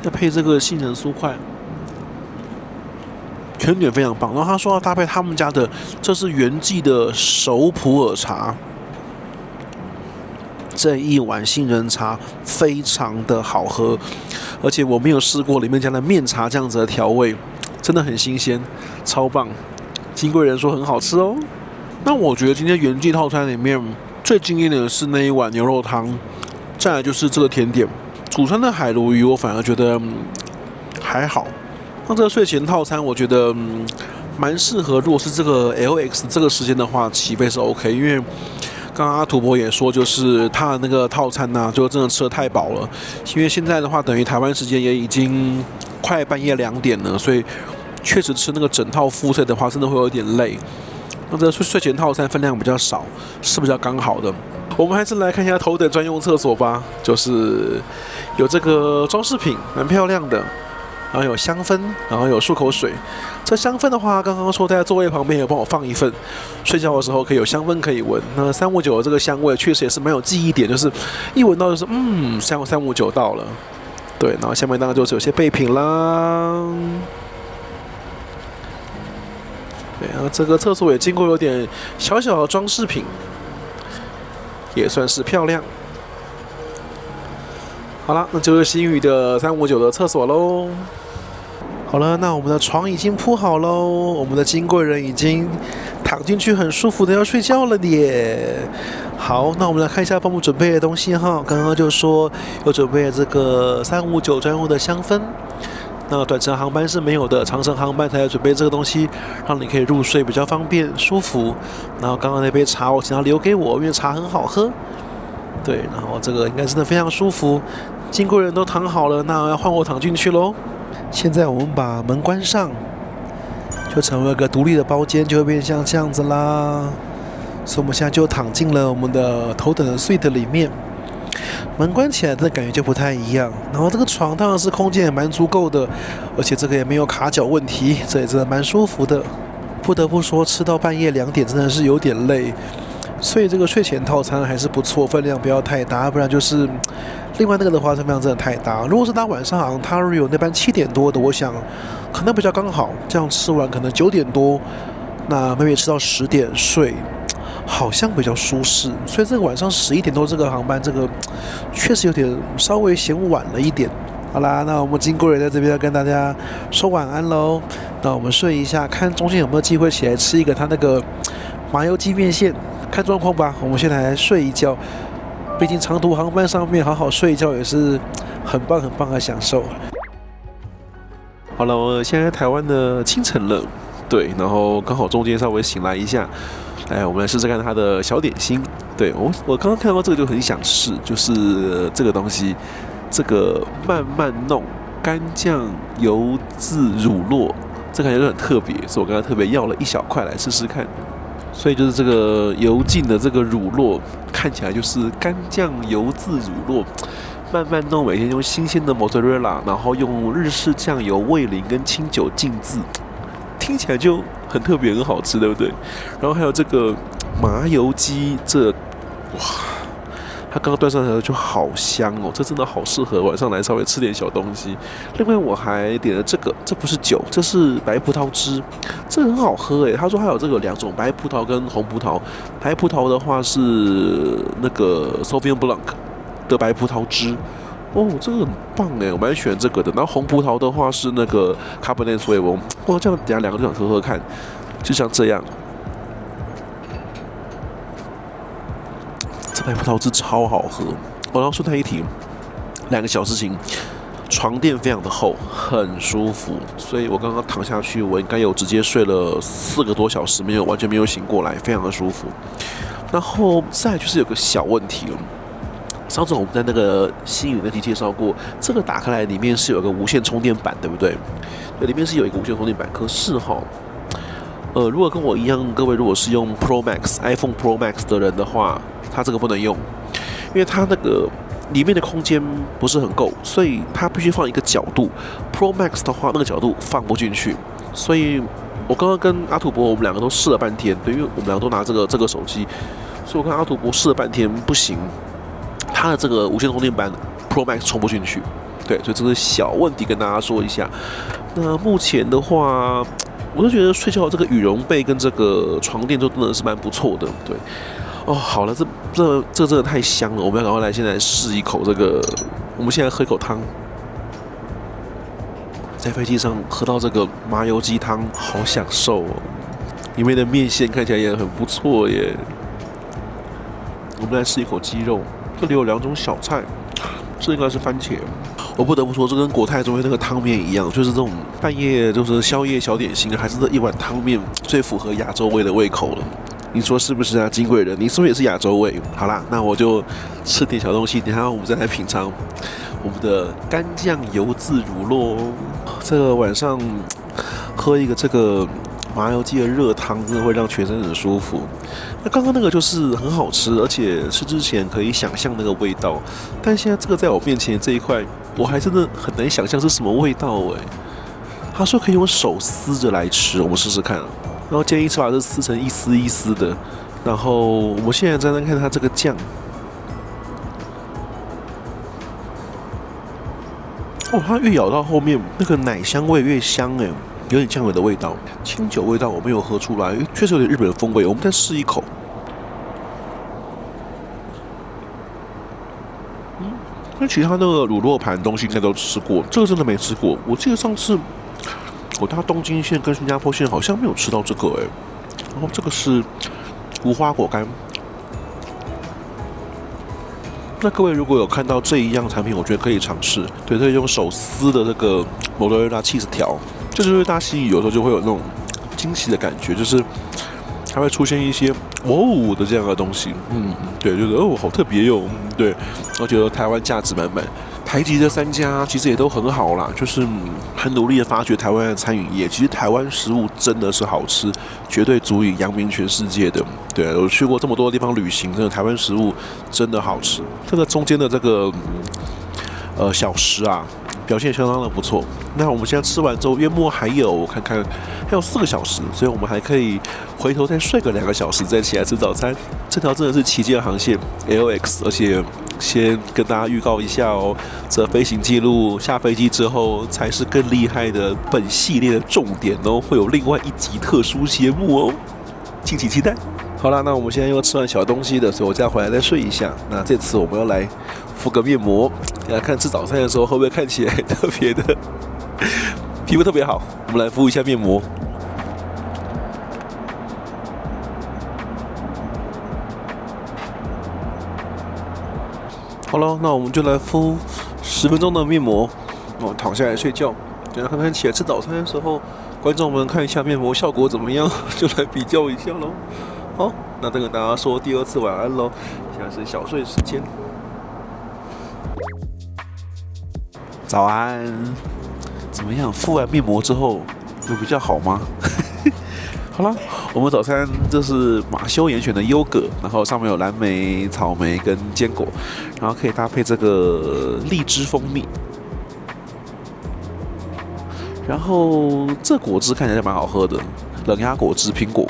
要配这个杏仁酥块，甜点非常棒。然后他说要搭配他们家的，这是原记的熟普洱茶。这一碗杏仁茶非常的好喝，而且我没有试过里面加的面茶这样子的调味，真的很新鲜，超棒。金贵人说很好吃哦。那我觉得今天原记套餐里面最惊艳的是那一碗牛肉汤，再来就是这个甜点。主餐的海鲈鱼我反而觉得还好。那这个睡前套餐我觉得蛮适合，如果是这个 LX 这个时间的话，起飞是 OK， 因为刚刚阿土伯也说，就是他的那个套餐呢，就真的吃得太饱了。因为现在的话，等于台湾时间也已经快半夜2点了，所以确实吃那个整套副菜的话，真的会有点累。那这个睡前套餐分量比较少，是比较刚好的。我们还是来看一下头等专用厕所吧，就是有这个装饰品，蛮漂亮的。然后有香氛，然后有漱口水。这香氛的话，刚刚说在座位旁边有帮我放一份，睡觉的时候可以有香氛可以闻。那359的这个香味确实也是蛮有记忆点，就是一闻到就是像359到了。对，然后下面当然就是有些备品啦。对，然后这个厕所也经过有点小小的装饰品，也算是漂亮。好了，那就是新宇的359的厕所喽。好了，那我们的床已经铺好喽，我们的金贵人已经躺进去，很舒服的要睡觉了耶。好，那我们来看一下帮我们准备的东西哈。刚刚就说有准备这个359专用的香氛，那短程航班是没有的，长程航班才要准备这个东西，让你可以入睡比较方便舒服。然后刚刚那杯茶我请他留给我，因为茶很好喝。对，然后这个应该真的非常舒服。金贵人都躺好了，那要换我躺进去喽。现在我们把门关上，就成为一个独立的包间，就会变像这样子啦。所以我们现在就躺进了我们的头等的suite里面。门关起来的感觉就不太一样。然后这个床当然是空间也蛮足够的，而且这个也没有卡脚问题，这也真的蛮舒服的。不得不说，吃到半夜2点真的是有点累。所以这个睡前套餐还是不错，分量不要太大，不然就是另外那个的话分量真的太大。如果是到晚上航它有那班7点多的，我想可能比较刚好，这样吃完可能9点多，那maybe吃到10点睡，好像比较舒适。所以这个晚上11点多这个航班，这个确实有点稍微嫌晚了一点。好啦，那我们金贵人在这边要跟大家说晚安喽。那我们睡一下，看中间有没有机会起来吃一个他那个麻油鸡面线。看状况吧，我们先来睡一觉。毕竟长途航班上面好好睡一觉也是很棒很棒的享受。好了，我现在台湾的清晨了，对，然后刚好中间稍微醒来一下。来，我们来试试看它的小点心。对，我刚刚看到这个就很想试，就是这个东西，这个慢慢弄干酱油渍乳酪，这感觉就很特别，所以我刚刚特别要了一小块来试试看。所以就是这个油浸的这个乳酪，看起来就是干酱油渍乳酪，慢慢弄，每天用新鲜的莫zzarella拉，然后用日式酱油、味淋跟清酒浸渍，听起来就很特别，很好吃，对不对？然后还有这个麻油鸡，这哇，它刚刚端上来的就好香哦，这真的好适合晚上来稍微吃点小东西。另外我还点了这个，这不是酒，这是白葡萄汁，这很好喝诶。他说还有这个2种，白葡萄跟红葡萄。白葡萄的话是那个 Sauvignon Blanc 的白葡萄汁，哦，这个很棒诶，我蛮喜欢这个的。然后红葡萄的话是那个 Cabernet Sauvignon， 哇，这样等下2个都想喝喝看，就像这样。这白葡萄汁超好喝。然后顺带一提，2个小事情。床垫非常的厚，很舒服，所以我刚刚躺下去，我应该有直接睡了4个多小时，完全没有醒过来，非常的舒服。然后再来就是有个小问题了。上次我们在那个新宇那集介绍过，这个打开来里面是有个无线充电板，对不对？对，里面是有一个无线充电板。可是如果跟我一样，各位如果是用 Pro Max、iPhone Pro Max 的人的话，它这个不能用，因为它那个里面的空间不是很够，所以它必须放一个角度。Pro Max 的话，那个角度放不进去，所以我刚刚跟阿土伯我们两个都试了半天，对，因为我们两个都拿这个手机，所以我跟阿土伯试了半天不行，它的这个无线充电板 Pro Max 充不进去，对，所以这个小问题跟大家说一下。那目前的话，我就觉得睡觉这个羽绒被跟这个床垫就真的是蛮不错的，对。哦，好了，这真的太香了，我们要赶快来现在试一口这个。我们现在喝一口汤，在飞机上喝到这个麻油鸡汤，好享受哦！里面的面线看起来也很不错耶。我们来试一口鸡肉，这里有2种小菜，这应该是番茄。我不得不说，这跟国泰中那个汤面一样，就是这种半夜就是宵夜小点心，还是这一碗汤面最符合亚洲味的胃口了。你说是不是啊，金贵人？你是不是也是亚洲味？好啦，那我就吃点小东西，等一下我们再来品尝我们的干酱油渍乳酪。这个晚上喝一个这个麻油鸡的热汤，真的会让全身很舒服。那刚刚那个就是很好吃，而且吃之前可以想象那个味道，但现在这个在我面前这一块，我还真的很难想象是什么味道哎。他说可以用手撕着来吃，我们试试看。然后建议吃法是撕成一丝一丝的，然后我们现在在看它这个酱，哦，它越咬到后面，那个奶香味越香哎，有点酱油的味道，清酒味道我没有喝出来，确实有点日本风味。我们再试一口，那其他那个乳酪盘东西应该都吃过，这个真的没吃过。我记得上次我搭东京线跟新加坡线好像没有吃到这个哎，然后这个是无花果干。那各位如果有看到这一样产品，我觉得可以尝试。对，可以用手撕的这个摩托罗拉 cheese 条，这就是大家心里有时候就会有那种惊喜的感觉，就是它会出现一些哦的这样的东西。对，就是哦好特别哟。对，我觉得台湾价值满满。台籍的3家其实也都很好啦，就是很努力的发掘台湾的餐饮业。其实台湾食物真的是好吃，绝对足以扬名全世界的。对，我去过这么多地方旅行，真的台湾食物真的好吃。这个中间的这个小食啊，表现相当的不错。那我们现在吃完之后，约莫还有我看看还有4个小时，所以我们还可以回头再睡个2个小时，再起来吃早餐。这条真的是旗舰航线 LX， 而且先跟大家预告一下哦，这飞行记录下飞机之后才是更厉害的本系列的重点哦，会有另外一集特殊节目哦，敬请期待。好啦，那我们现在又吃完小东西的，所以我再回来再睡一下。那这次我们要来敷个面膜，来看吃早餐的时候会不会看起来特别的皮肤特别好。我们来敷一下面膜。好了，那我们就来敷10分钟的面膜，躺下来睡觉。等下看看起来吃早餐的时候，观众们看一下面膜效果怎么样，就来比较一下喽。好，那再跟大家说第2次晚安喽。现在是小睡时间。早安，怎么样？敷完面膜之后有比较好吗？好了，我们早餐这是马修严选的优格，然后上面有蓝莓、草莓跟坚果，然后可以搭配这个荔枝蜂蜜，然后这果汁看起来蛮好喝的，冷压果汁苹果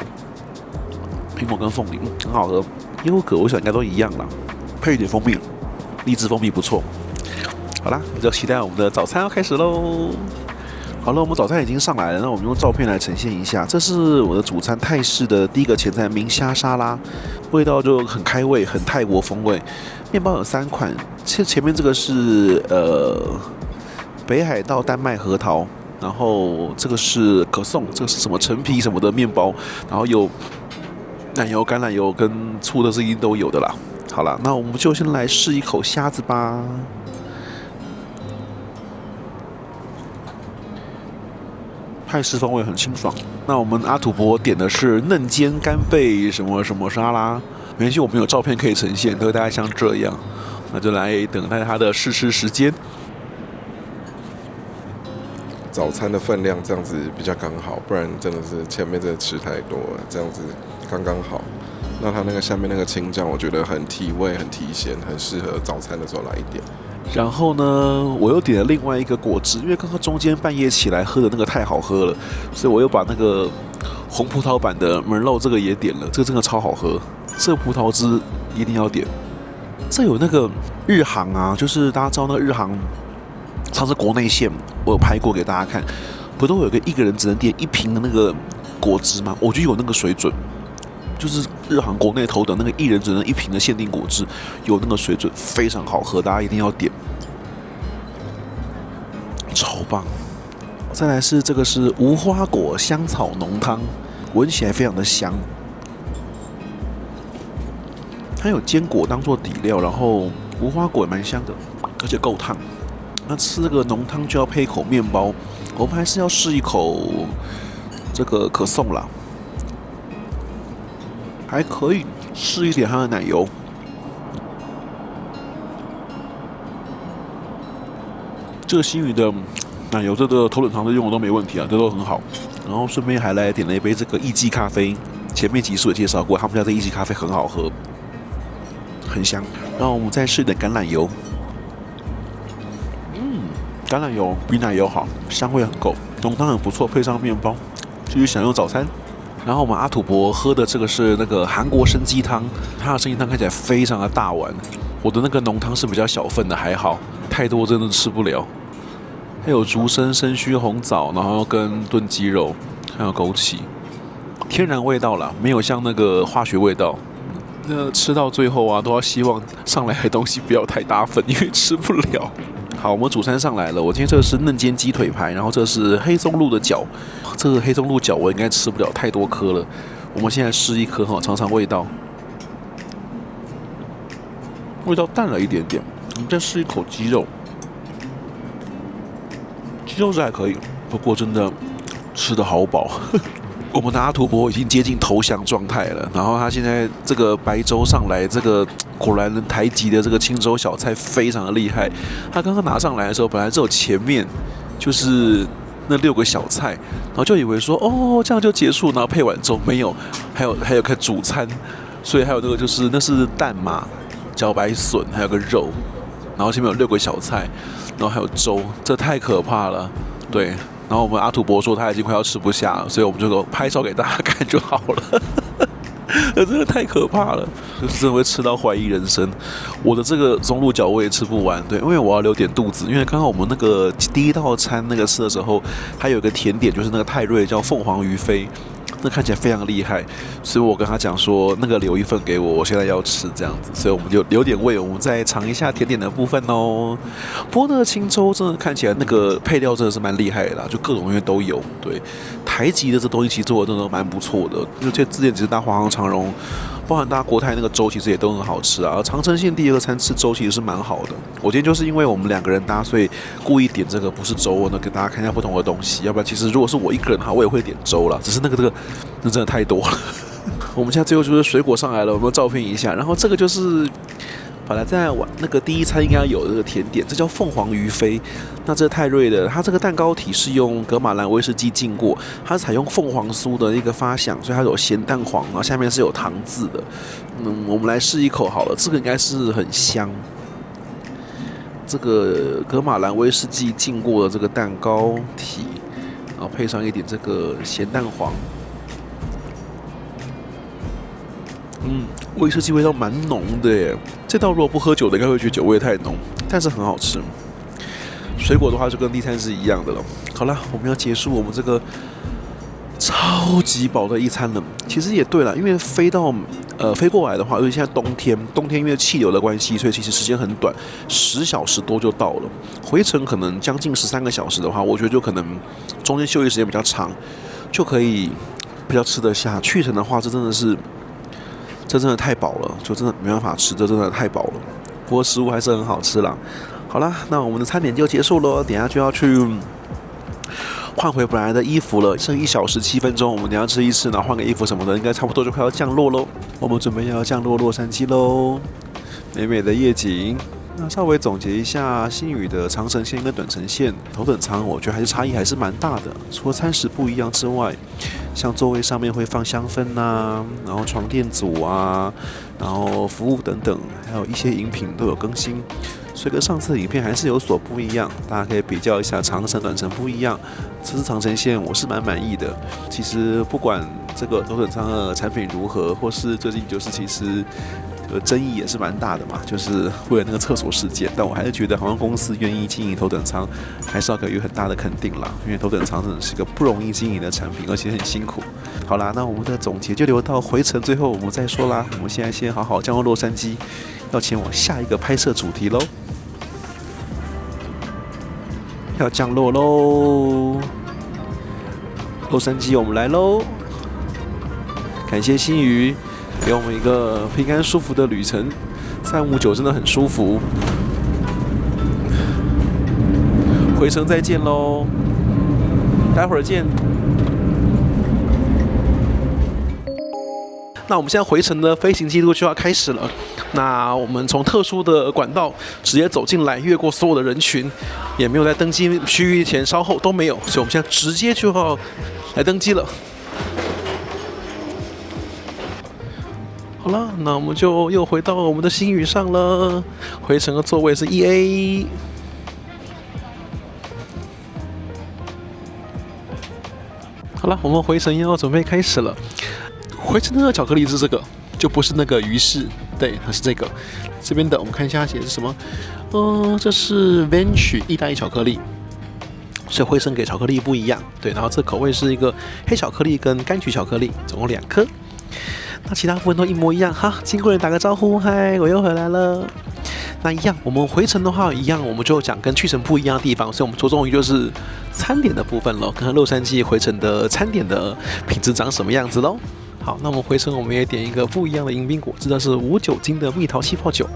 跟凤梨很好喝，优格我想应该都一样啦，配一点蜂蜜，荔枝蜂蜜不错。好啦，就期待我们的早餐要开始喽。好了，我们早餐已经上来了，那我们用照片来呈现一下。这是我的主餐泰式的第一个前菜明虾沙拉，味道就很开胃，很泰国风味。面包有3款，其实前面这个是北海道丹麦核桃，然后这个是可颂，这个是什么陈皮什么的面包，然后有奶油、橄榄油跟醋的声音都有的啦。好啦，那我们就先来试一口虾子吧。泰式风味很清爽。那我们阿土伯点的是嫩煎干贝什么什么沙拉，没关系，我们有照片可以呈现，都大概像这样。那就来等待它的试吃时间。早餐的分量这样子比较刚好，不然真的是前面真的吃太多了，这样子刚刚好。那它那个下面那个青酱，我觉得很提味、很提鲜，很适合早餐的时候来一点。然后呢，我又点了另外一个果汁，因为刚刚中间半夜起来喝的那个太好喝了，所以我又把那个红葡萄版的门肉这个也点了，这个真的超好喝，这个葡萄汁一定要点。这有那个日航啊，就是大家知道那个日航，上次国内线我有拍过给大家看，不都有一个人只能点1瓶的那个果汁吗？我觉得有那个水准。就是日航国内头等那个1人只能1瓶的限定果汁，有那个水准，非常好喝，大家一定要点，超棒！再来是这个是无花果香草浓汤，闻起来非常的香，它有坚果当做底料，然后无花果也蛮香的，而且够烫。那吃这个浓汤就要配一口面包，我们还是要试一口这个可颂啦。还可以试一点它的奶油，这个新宇的奶油这个头等舱的用的都没问题啊，这都很好。然后顺便还来点了一杯这个艺妓咖啡，前面集数也介绍过，他们家的艺妓咖啡很好喝，很香。然后我们再试一点橄榄油，橄榄油比奶油好，香味很够，浓汤很不错，配上面包，继续享用早餐。然后我们阿土伯喝的这个是那个韩国参鸡汤，它的参鸡汤看起来非常的大碗，我的那个浓汤是比较小份的，还好，太多真的吃不了。还有竹笙、生须、红枣，然后跟炖鸡肉，还有枸杞，天然味道啦，没有像那个化学味道。那吃到最后啊，都要希望上来的东西不要太搭粉，因为吃不了。好，我们主餐上来了。我今天这个是嫩煎鸡腿排，然后这是黑松露的饺。这个黑松露饺我应该吃不了太多颗了。我们现在试一颗哈，尝尝味道。味道淡了一点点。我们再试一口鸡肉，鸡肉是还可以，不过真的吃得好饱。我们的阿土伯已经接近投降状态了，然后他现在这个白粥上来，这个果然台籍的这个青州小菜非常的厉害。他刚刚拿上来的时候，本来只有前面就是那6个小菜，然后就以为说哦这样就结束，然后配碗粥，没有，还有看主餐，所以还有那个就是那是蛋嘛，茭白笋，还有个肉，然后前面有6个小菜，然后还有粥，这太可怕了，对。然后我们阿土伯说他已经快要吃不下了，所以我们就拍照给大家看就好了。真的太可怕了，就是真的会吃到怀疑人生。我的这个松露饺我也吃不完，对，因为我要留点肚子。因为刚刚我们那个第一道餐那个吃的时候，还有一个甜点就是那个泰瑞叫凤凰鱼飞。那看起来非常厉害，所以我跟他讲说，那个留一份给我，我现在要吃这样子，所以我们就留点胃，我们再尝一下甜点的部分哦。不过那个青州真的看起来那个配料真的是蛮厉害的啦，就各种东西都有。对，台籍的这东西其实做的真的蛮不错的，就这之前只是大华航长荣，包含大家国泰那个粥其实也都很好吃啊。长城线第2个餐吃粥其实是蛮好的。我今天就是因为我们2个人搭，所以故意点这个不是粥呢，给大家看一下不同的东西。要不然其实如果是我一个人的话，我也会点粥啦，只是这个那真的太多了。我们现在最后就是水果上来了，我们照片一下。然后这个就是本来在那个第一餐应该要有的这个甜点，这叫凤凰鱼飞。那这泰瑞的，它这个蛋糕体是用格马兰威士忌浸过，它是采用凤凰酥的一个发响，所以它有咸蛋黄，然后下面是有糖渍的。我们来试一口好了，这个应该是很香。这个格马兰威士忌浸过的这个蛋糕体，然后配上一点这个咸蛋黄。威士忌味道蛮浓的耶，这道如果不喝酒的应该会觉得酒味太浓，但是很好吃。水果的话就跟第3是一样的了。好了，我们要结束我们这个超级饱的一餐了。其实也对了，因为飞过来的话，因为现在冬天因为气流的关系，所以其实时间很短，10小时多就到了。回程可能将近13个小时的话，我觉得就可能中间休息时间比较长，就可以比较吃得下。去程的话，这真的太饱了，就真的没办法吃，这真的太饱了。不过食物还是很好吃啦。好啦，那我们的餐点就结束了，等一下就要去换回本来的衣服了。剩1小时7分钟，我们等一下吃一吃，然后换个衣服什么的，应该差不多就快要降落喽。我们准备要降落洛杉矶喽，美美的夜景。那稍微总结一下，星宇的长程线跟短程线头等舱，我觉得还是差异还是蛮大的。除了餐食不一样之外，像座位上面会放香氛啊，然后床垫组啊，然后服务等等，还有一些饮品都有更新，所以跟上次的影片还是有所不一样。大家可以比较一下长程、短程不一样。这次长程线我是蛮满意的。其实不管这个头等舱的产品如何，或是最近就是其实争议也是蛮大的嘛，就是为了那个厕所事件。但我还是觉得航空公司愿意经营头等舱，还是要给予很大的肯定啦。因为头等舱真的是个不容易经营的产品，而且很辛苦。好啦，那我们的总结就留到回程最后我们再说啦。我们现在先好好降落洛杉矶，要前往下一个拍摄主题喽。要降落喽，洛杉矶，我们来喽！感谢星宇给我们一个平安舒服的旅程，359真的很舒服。回程再见喽，待会儿见。那我们现在回程的飞行记录就要开始了。那我们从特殊的管道直接走进来，越过所有的人群，也没有在登机区域前稍后都没有，所以我们现在直接就要来登机了。好了，那我们就又回到我们的星宇上了。回程的座位是 1A。好了，我们回程要准备开始了。回程的巧克力是这个，就不是那个鱼翅，对，它是这个。这边的我们看一下写的是什么？这是 Venti 意大利巧克力。所以回程给巧克力不一样，对，然后这口味是一个黑巧克力跟柑橘巧克力，总共2颗。那其他部分都一模一样哈。经过人打个招呼，嗨，我又回来了。那一样，我们回程的话一样，我们就讲跟去程不一样的地方，所以我们着重于就是餐点的部分咯，看看洛杉矶回程的餐点的品质长什么样子咯。好，那我们回程我们也点一个不一样的迎宾果汁，这是无酒精的蜜桃气泡酒。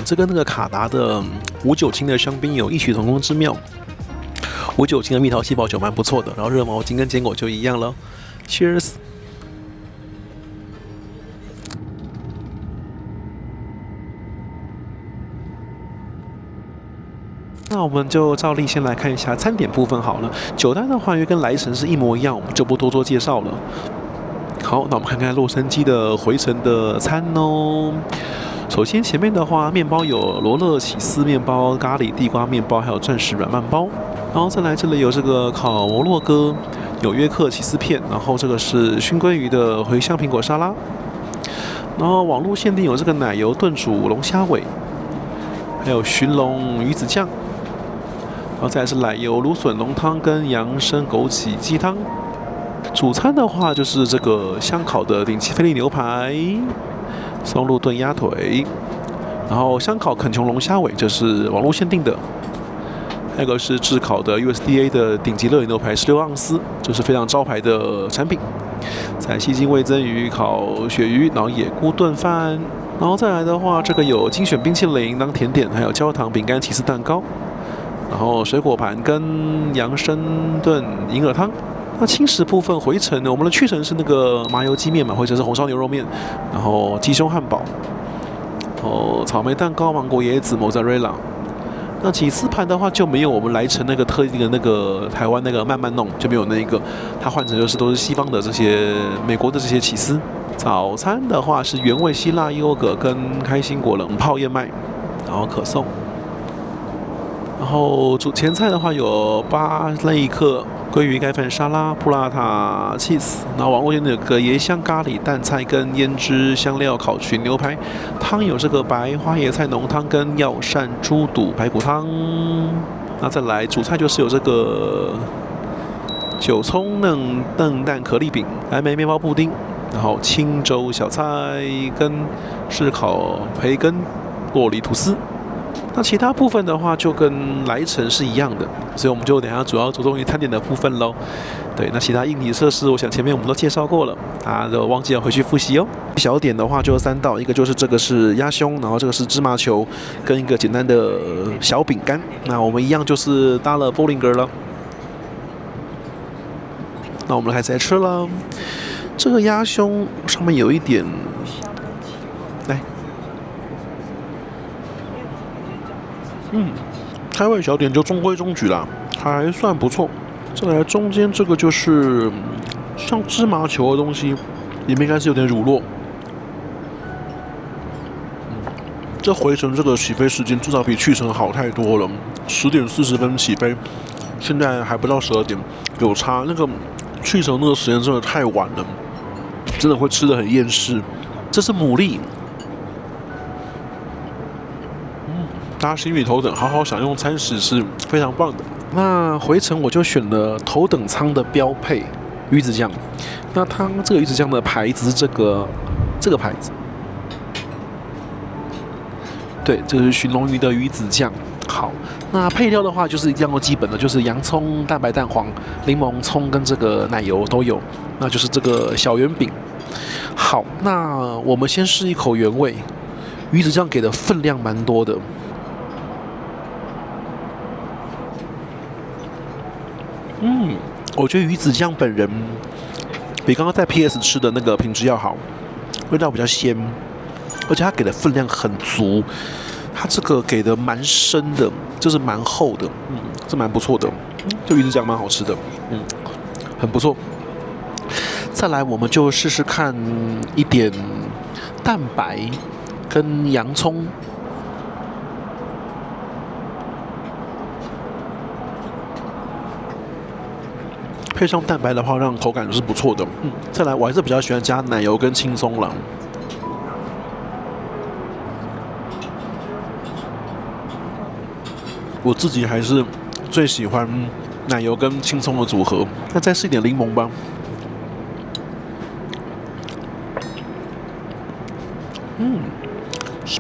这跟那个卡达的无酒精的香槟有异曲同工之妙。无酒精的蜜桃气泡酒蛮不错的，然后热毛巾跟坚果就一样了。Cheers！ 那我们就照例先来看一下餐点部分好了。酒单的话，因为跟来程是一模一样，我们就不多做介绍了。好，那我们看看洛杉矶的回程的餐哦。首先前面的话，面包有罗勒起司面包、咖喱地瓜面包，还有钻石软慢包。然后再来这里有这个烤摩洛哥、纽约客起司片，然后这个是熏鲑鱼的茴香苹果沙拉。然后网络限定有这个奶油炖煮龙虾尾，还有寻龙鱼子酱。然后再来是奶油芦笋浓汤跟杨生枸杞鸡汤。主餐的话就是这个香烤的顶级菲力牛排。松露炖鸭腿，然后香烤肯琼龙虾尾，这是网络限定的。还有一个是炙烤的 USDA 的顶级乐野牛排16盎司，这是非常招牌的产品。再西京味噌鱼烤鳕鱼，然后野菇炖饭，然后再来的话，这个有精选冰淇淋当甜点，还有焦糖饼干起司蛋糕，然后水果盘跟杨生炖银耳汤。那轻食部分回程呢，我们的去程是那个麻油鸡面嘛，回程是红烧牛肉面，然后鸡胸汉堡，然后草莓蛋糕、芒果椰子、mozzarella。那起司盘的话就没有我们来程那个特定的那个台湾那个慢慢弄，就没有那一个，它换成就是都是西方的这些美国的这些起司。早餐的话是原味希腊优格跟开心果冷泡燕麦，然后可颂。然后前菜的话有巴类克鲑鱼盖饭沙拉、布拉塔 cheese， 然后网络间有个椰香咖喱蛋菜跟胭脂香料烤群牛排，汤有这个白花椰菜浓汤跟药膳猪肚排骨汤。那再来主菜就是有这个韭葱嫩蛋可丽饼、蓝莓面包布丁，然后青州小菜跟炙烤培根洛梨吐司。那其他部分的话就跟来程是一样的，所以我们就等一下主要着重于餐点的部分喽。对，那其他硬体设施，我想前面我们都介绍过了，大家都忘记了回去复习哦。小点的话就有3道，一个就是这个是鸭胸，然后这个是芝麻球，跟一个简单的小饼干。那我们一样就是搭了波林格了。那我们开始来吃了。这个鸭胸上面有一点，来，开胃小点就中规中矩啦，还算不错。再来中间这个就是像芝麻球的东西，里面应该是有点乳酪。这回程这个起飞时间至少比去程好太多了，10点40分起飞，现在还不到12点，有差。那个去程那个时间真的太晚了，真的会吃得很厌世。这是牡蛎。大家心里头等，好好享用餐食是非常棒的。那回程我就选了头等舱的标配鱼子酱。那它这个鱼子酱的牌子是这个牌子，对，这个是寻龙鱼的鱼子酱。好，那配料的话就是一样的基本的，就是洋葱、蛋白、蛋黄、柠檬、葱跟这个奶油都有。那就是这个小圆饼。好，那我们先试一口原味，鱼子酱给的分量蛮多的。我觉得鱼子酱本人比刚刚在 PS 吃的那个品质要好，味道比较鲜，而且它给的分量很足，它这个给的蛮深的，就是蛮厚的，这蛮不错的，这鱼子酱蛮好吃的，很不错。再来我们就试试看一点蛋白跟洋葱。配上蛋白的话，让口感是不错的。再来，我还是比较喜欢加奶油跟青松了。我自己还是最喜欢奶油跟青松的组合。那再试一点柠檬吧。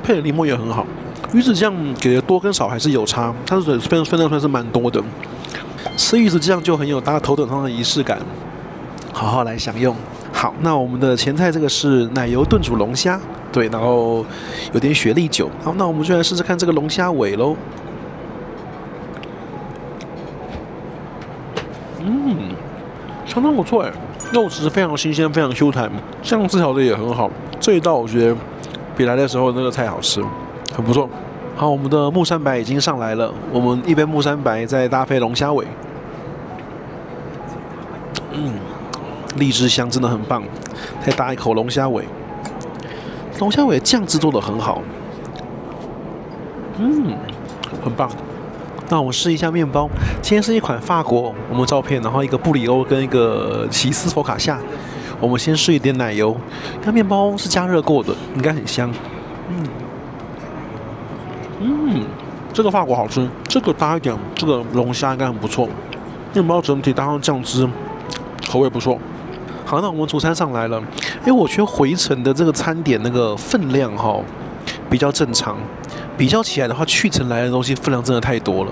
配的柠檬也很好。鱼子酱给的多跟少还是有差，它的分量算是蛮多的。吃鱼子酱就很有搭头等舱的仪式感，好好来享用。好，那我们的前菜这个是奶油炖煮龙虾，对，然后有点雪莉酒。好，那我们就来试试看这个龙虾尾喽。相当不错哎，肉质非常新鲜，非常 Q 弹，酱汁调的也很好。这一道我觉得比来的时候那个菜好吃，很不错。好，我们的木山白已经上来了，我们一杯木山白再搭配龙虾尾，荔枝香真的很棒。再搭一口龙虾尾，龙虾尾酱汁做的很好，很棒。那我们试一下面包，今天是一款法国，我们照片，然后一个布里欧跟一个起司佛卡夏。我们先试一点奶油，那面包是加热过的，应该很香。这个法国好吃，这个搭一点，这个龙虾应该很不错。面包整体搭上酱汁，口味不错。好，那我们主餐上来了。我觉得回程的这个餐点那个分量比较正常，比较起来的话，去程来的东西分量真的太多了，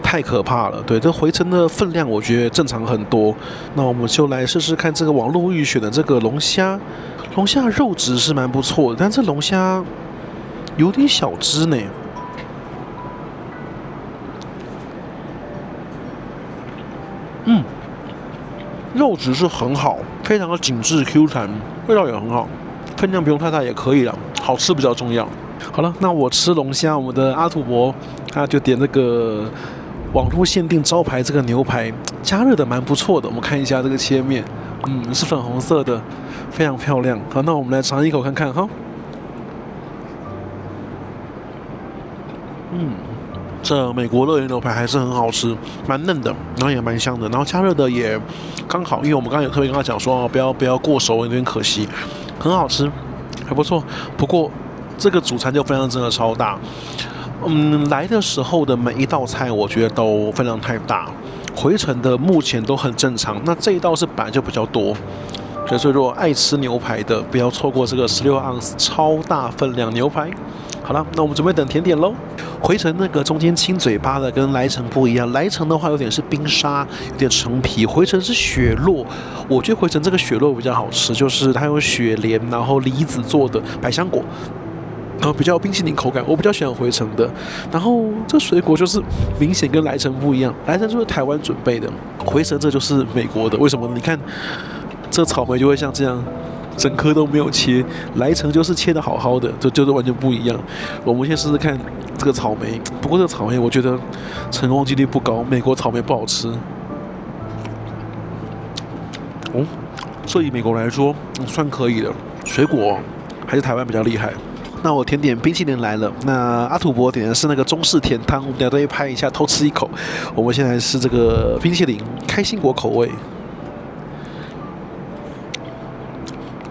太可怕了。对，这回程的分量我觉得正常很多。那我们就来试试看这个网络预选的这个龙虾，龙虾的肉质是蛮不错的，但这龙虾有点小只呢。肉质是很好，非常的紧致 Q 弹，味道也很好，分量不用太大也可以了，好吃比较重要。好了，那我吃龙虾，我们的阿土伯他就点这个网络限定招牌这个牛排，加热的蛮不错的。我们看一下这个切面，是粉红色的，非常漂亮。好，那我们来尝一口看看哈。这美国乐园牛排还是很好吃，蛮嫩的，然后也蛮香的，然后加热的也刚好，因为我们刚刚有特别跟他讲说，不要过熟，有点可惜，很好吃，还不错。不过这个主餐就分量真的超大，来的时候的每一道菜我觉得都分量太大，回程的目前都很正常，那这一道是本来就比较多。所以如果爱吃牛排的，不要错过这个16盎司超大分量牛排，好了，那我们准备等甜点喽。回程那个中间亲嘴巴的跟来程不一样，来程的话有点是冰沙，有点橙皮，回程是雪落。我觉得回程这个雪落比较好吃，就是它有雪莲，然后梨子做的百香果。然后比较有冰淇淋口感，我比较喜欢回程的。然后这水果就是明显跟来程不一样，来程就是台湾准备的，回程这就是美国的。为什么？你看这草莓就会像这样，整颗都没有切，来程就是切的好好的，就是完全不一样。我们先试试看这个草莓，不过这个草莓我觉得成功几率不高，美国草莓不好吃。哦，所以美国来说，算可以的。水果还是台湾比较厉害。那我甜点冰淇淋来了，那阿土伯点的是那个中式甜汤，我们等下都会拍一下，偷吃一口。我们现在是这个冰淇淋，开心果口味。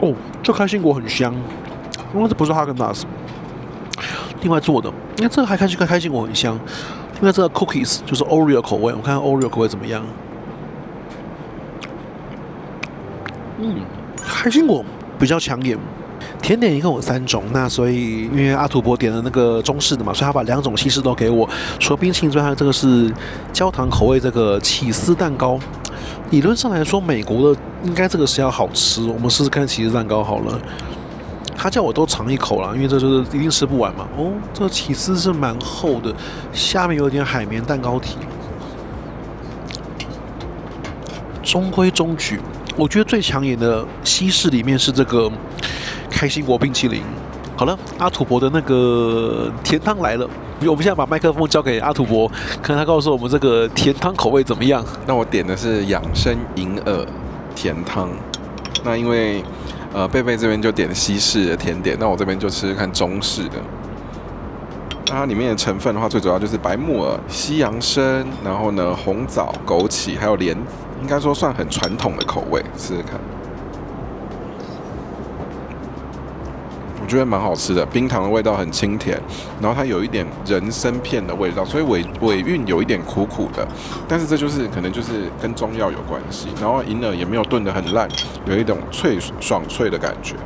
哦，这开心果很香，因为这不是哈根达斯，另外做的。因为这个开心果很香，因为这个 cookies 就是 Oreo 口味，我看看 Oreo 口味怎么样。开心果比较抢眼。甜点一共有3种，那所以因为阿土伯点了那个中式的嘛，所以他把2种西式都给我。除了冰淇淋之外，这个是焦糖口味这个起司蛋糕。理论上来说，美国的应该这个是要好吃，我们试试看起司蛋糕好了。他叫我都尝一口啦，因为这就是一定吃不完嘛。哦，这个起司是蛮厚的，下面有点海绵蛋糕体，中规中矩。我觉得最抢眼的西式里面是这个开心果冰淇淋。好了，阿土伯的那个甜汤来了，我们现在把麦克风交给阿土伯，看他告诉我们这个甜汤口味怎么样。那我点的是养生银耳甜汤。那因为贝贝这边就点西式的甜点，那我这边就吃吃看中式的。那它里面的成分的话，最主要就是白木耳、西洋参，然后呢红枣、枸杞，还有莲子，应该说算很传统的口味，试试看。我觉得蛮好吃的，冰糖的味道很清甜，然后它有一点人参片的味道，所以尾韵有一点苦苦的，但是这就是可能就是跟中药有关系。然后银耳也没有炖得很烂，有一种爽脆的感觉，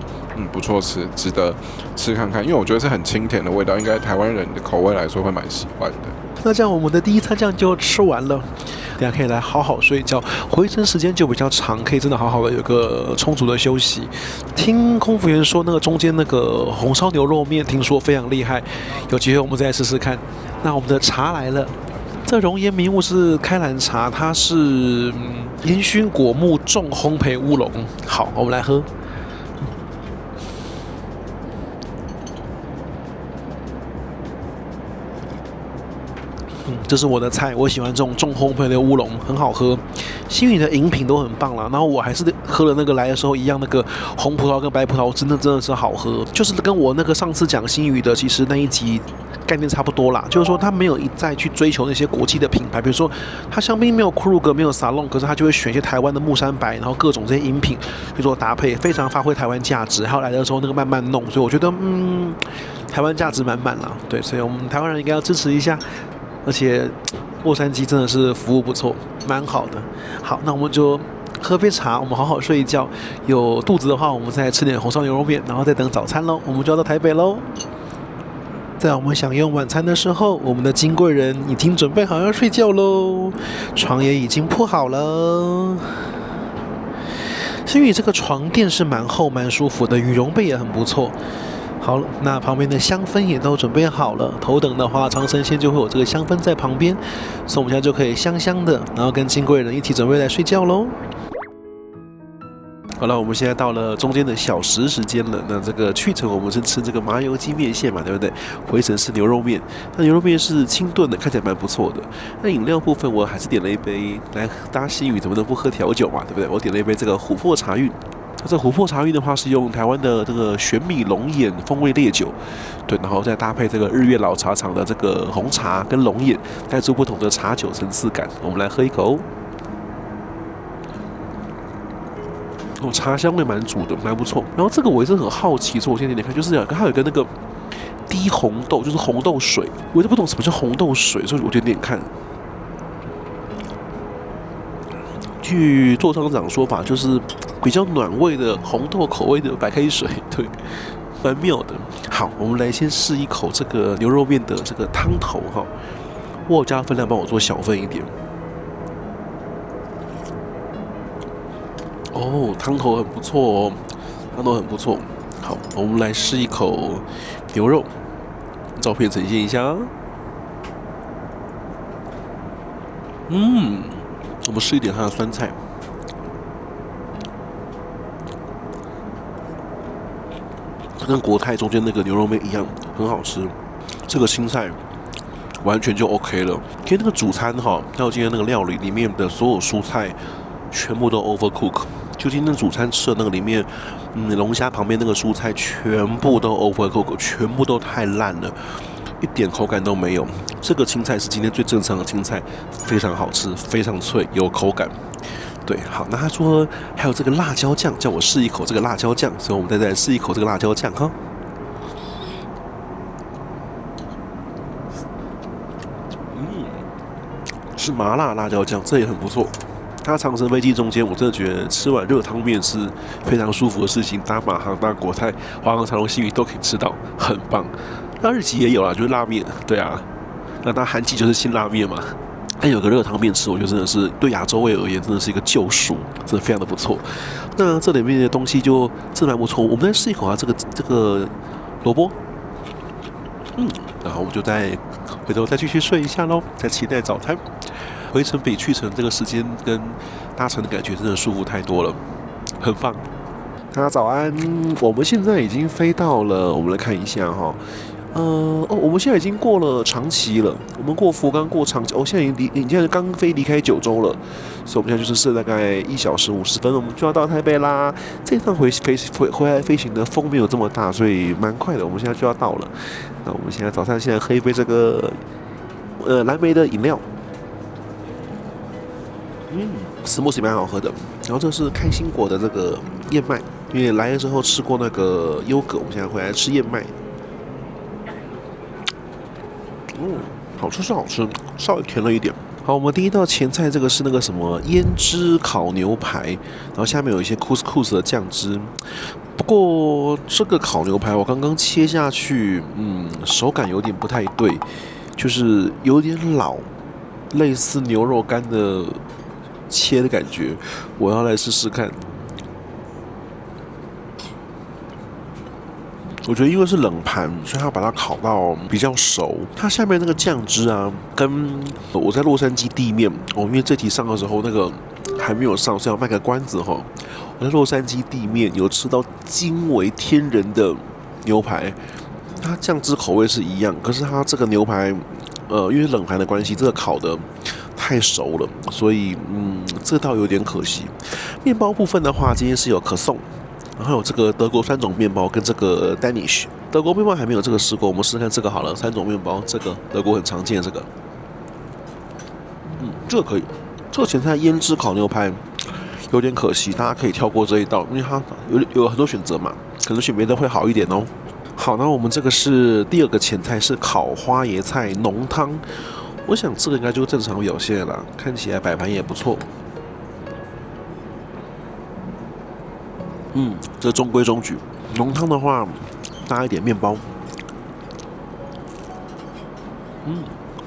不错吃，值得吃看看。因为我觉得是很清甜的味道，应该台湾人的口味来说会蛮喜欢的。那这样我们的第一餐这样就吃完了，等下可以来好好睡觉，回程时间就比较长，可以真的好好的有个充足的休息。听空服员说那个中间那个红烧牛肉面听说非常厉害，有机会我们再来试试看。那我们的茶来了，这熔岩迷雾是开兰茶，它是烟熏果木重烘焙乌龙。好，我们来喝。这是我的菜，我喜欢这种重烘焙的乌龙，很好喝。星宇的饮品都很棒啦，然后我还是喝了那个来的时候一样，那个红葡萄跟白葡萄真的是好喝，就是跟我那个上次讲星宇的其实那一集概念差不多啦，就是说他没有一再去追求那些国际的品牌，比如说他香槟没有 Krug 没有 Salon， 可是他就会选一些台湾的木山白，然后各种这些饮品去做搭配，非常发挥台湾价值。还有来的时候那个慢慢弄，所以我觉得台湾价值满满啦，对，所以我们台湾人应该要支持一下。而且洛杉矶真的是服务不错，蛮好的。好，那我们就喝杯茶，我们好好睡一觉。有肚子的话，我们再吃点红烧牛肉面，然后再等早餐喽。我们就要到台北喽。在我们享用晚餐的时候，我们的金贵人已经准备好要睡觉喽，床也已经铺好了。星宇这个床垫是蛮厚蛮舒服的，羽绒被也很不错。好了，那旁边的香氛也都准备好了。头等的话，长城线就会有这个香氛在旁边，所以我们现在就可以香香的，然后跟金贵人一起准备来睡觉喽。好了，我们现在到了中间的小时时间了。那这个去程我们是吃这个麻油鸡面线嘛，对不对？回程是牛肉面，那牛肉面是清炖的，看起来蛮不错的。那饮料部分我还是点了一杯，来搭西语怎么能不喝调酒嘛，对不对？我点了一杯这个琥珀茶韵。这琥珀茶韵的话是用台湾的这个玄米龙眼风味烈酒，对，然后再搭配这个日月老茶厂的这个红茶跟龙眼，带出不同的茶酒层次感。我们来喝一口。哦，茶香味蛮足的，蛮不错。然后这个我一直很好奇，所以我先点点看，就是它有一个那个低红豆，就是红豆水，我一直不懂什么叫红豆水，所以我点点看。据座舱长说法，就是比较暖胃的红豆口味的白开水，对。蛮妙的。好，我们来先试一口这个牛肉面的这个汤头哈，我有加分量，帮我做小份一点。哦，汤头很不错哦，汤头很不错。好，我们来试一口牛肉，照片呈现一下。我们试一点它的酸菜。跟国泰中间那个牛肉面一样，很好吃。这个青菜完全就 OK 了。其实那个主餐哈，还有今天那个料理里面的所有蔬菜全部都 overcook。就今天主餐吃的那个里面，龙虾旁边那个蔬菜全部都 overcook， 全部都太烂了，一点口感都没有。这个青菜是今天最正常的青菜，非常好吃，非常脆，有口感。对，好，那他说还有这个辣椒酱，叫我试一口这个辣椒酱，所以我们再来试一口这个辣椒酱哈。是麻辣辣椒酱，这也很不错。它长程飞机中间，我真的觉得吃碗热汤面是非常舒服的事情。搭马航、搭国泰、华航、长荣、新宇都可以吃到，很棒。那日籍也有啦，就是拉面，对啊。那韩籍就是辛拉面嘛。但有个热汤面吃，我觉得真的是对亚洲胃而言，真的是一个救赎，真的非常的不错。那这里面的东西就真的蛮不错。我们再试一口啊，这个萝卜，然后我们就再回头再继续睡一下喽，再期待早餐。回程比去程这个时间跟搭乘的感觉真的舒服太多了，很棒。大家早安，我们现在已经飞到了，我们来看一下哈。我们现在已经过了长崎了，我们过福冈过长崎，现在已经刚离开九州了，所以我们现在就是设大概1小时50分，我们就要到台北啦。这趟回来飞行的风没有这么大，所以蛮快的，我们现在就要到了。那我们现在早上喝一杯这个蓝莓的饮料，smoothie 蛮好喝的。然后这是开心果的这个燕麦，因为来的时候吃过那个优格，我们现在回来吃燕麦。好吃是好吃，稍微甜了一点。好，我们第一道前菜，这个是那个什么胭脂烤牛排，然后下面有一些 couscous 的酱汁。不过这个烤牛排我刚刚切下去，手感有点不太对，就是有点老，类似牛肉干的切的感觉。我要来试试看。我觉得因为是冷盘，所以它把它烤到比较熟。它下面那个酱汁啊，跟我在洛杉矶地面，因为这题上的时候那个还没有上，所以要卖个关子哈。我在洛杉矶地面有吃到惊为天人的牛排，它酱汁口味是一样，可是它这个牛排，因为冷盘的关系，这个烤的太熟了，所以这倒有点可惜。面包部分的话，今天是有可颂。然后有这个德国3种面包跟这个 Danish， 德国面包还没有这个试过，我们试试看这个好了。3种面包，这个德国很常见这个，这个可以。这个前菜胭脂烤牛排有点可惜，大家可以跳过这一道，因为它有很多选择嘛，可能选别的会好一点哦。好，那我们这个是第2个前菜，是烤花椰菜浓汤。我想这个应该就是正常表现了，看起来摆盘也不错。这中规中矩。浓汤的话，搭一点面包。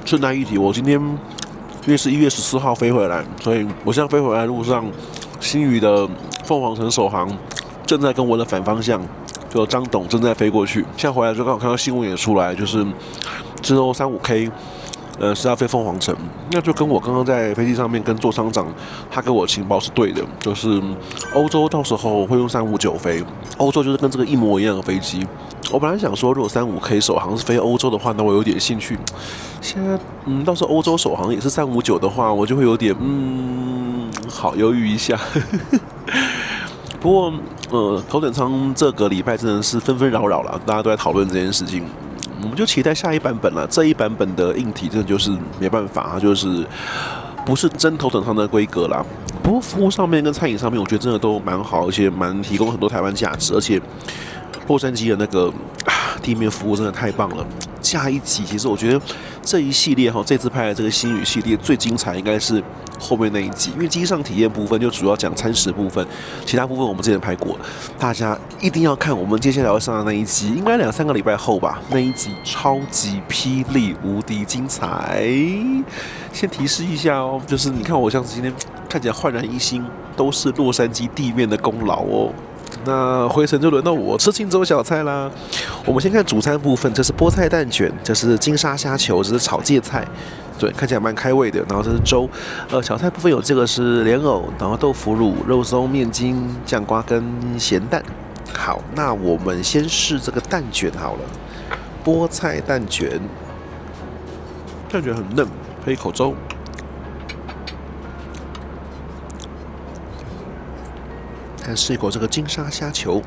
顺带一提，我今天因为是1月14号飞回来，所以我现在飞回来的路上，新宇的凤凰城首航正在跟我的反方向，就张董正在飞过去。现在回来就刚好看到新闻也出来，就是之后35K。是要飞凤凰城，那就跟我刚刚在飞机上面跟座舱长他给我情报是对的，就是欧洲到时候会用359飞，欧洲就是跟这个一模一样的飞机。我本来想说，如果35K 首航是飞欧洲的话，那我有点兴趣。现在到时候欧洲首航也是359的话，我就会有点好犹豫一下。不过头等舱这个礼拜真的是纷纷扰扰了，大家都在讨论这件事情。我们就期待下一版本了。这一版本的硬体真的就是没办法，它就是不是真头等舱的规格啦。不过服务上面跟餐饮上面，我觉得真的都蛮好，而且蛮提供很多台湾价值。而且洛杉矶的那个地面服务真的太棒了。下一集其实我觉得这一系列这次拍的这个星宇系列最精彩应该是后面那一集，因为机上体验部分就主要讲餐食部分，其他部分我们之前拍过，大家一定要看我们接下来要上的那一集，应该2-3个礼拜后吧，那一集超级霹雳无敌精彩。先提示一下哦，就是你看我像是今天看起来焕然一新，都是洛杉矶地面的功劳哦。那回程就轮到我吃青州小菜啦。我们先看主餐部分，这是菠菜蛋卷，这是金沙虾球，这是炒芥菜，对，看起来蛮开胃的。然后这是粥，小菜部分有这个是莲藕，然后豆腐乳、肉松、面筋、酱瓜跟咸蛋。好，那我们先试这个蛋卷好了，菠菜蛋卷，蛋卷很嫩，配一口粥。再试一口这个金沙虾球，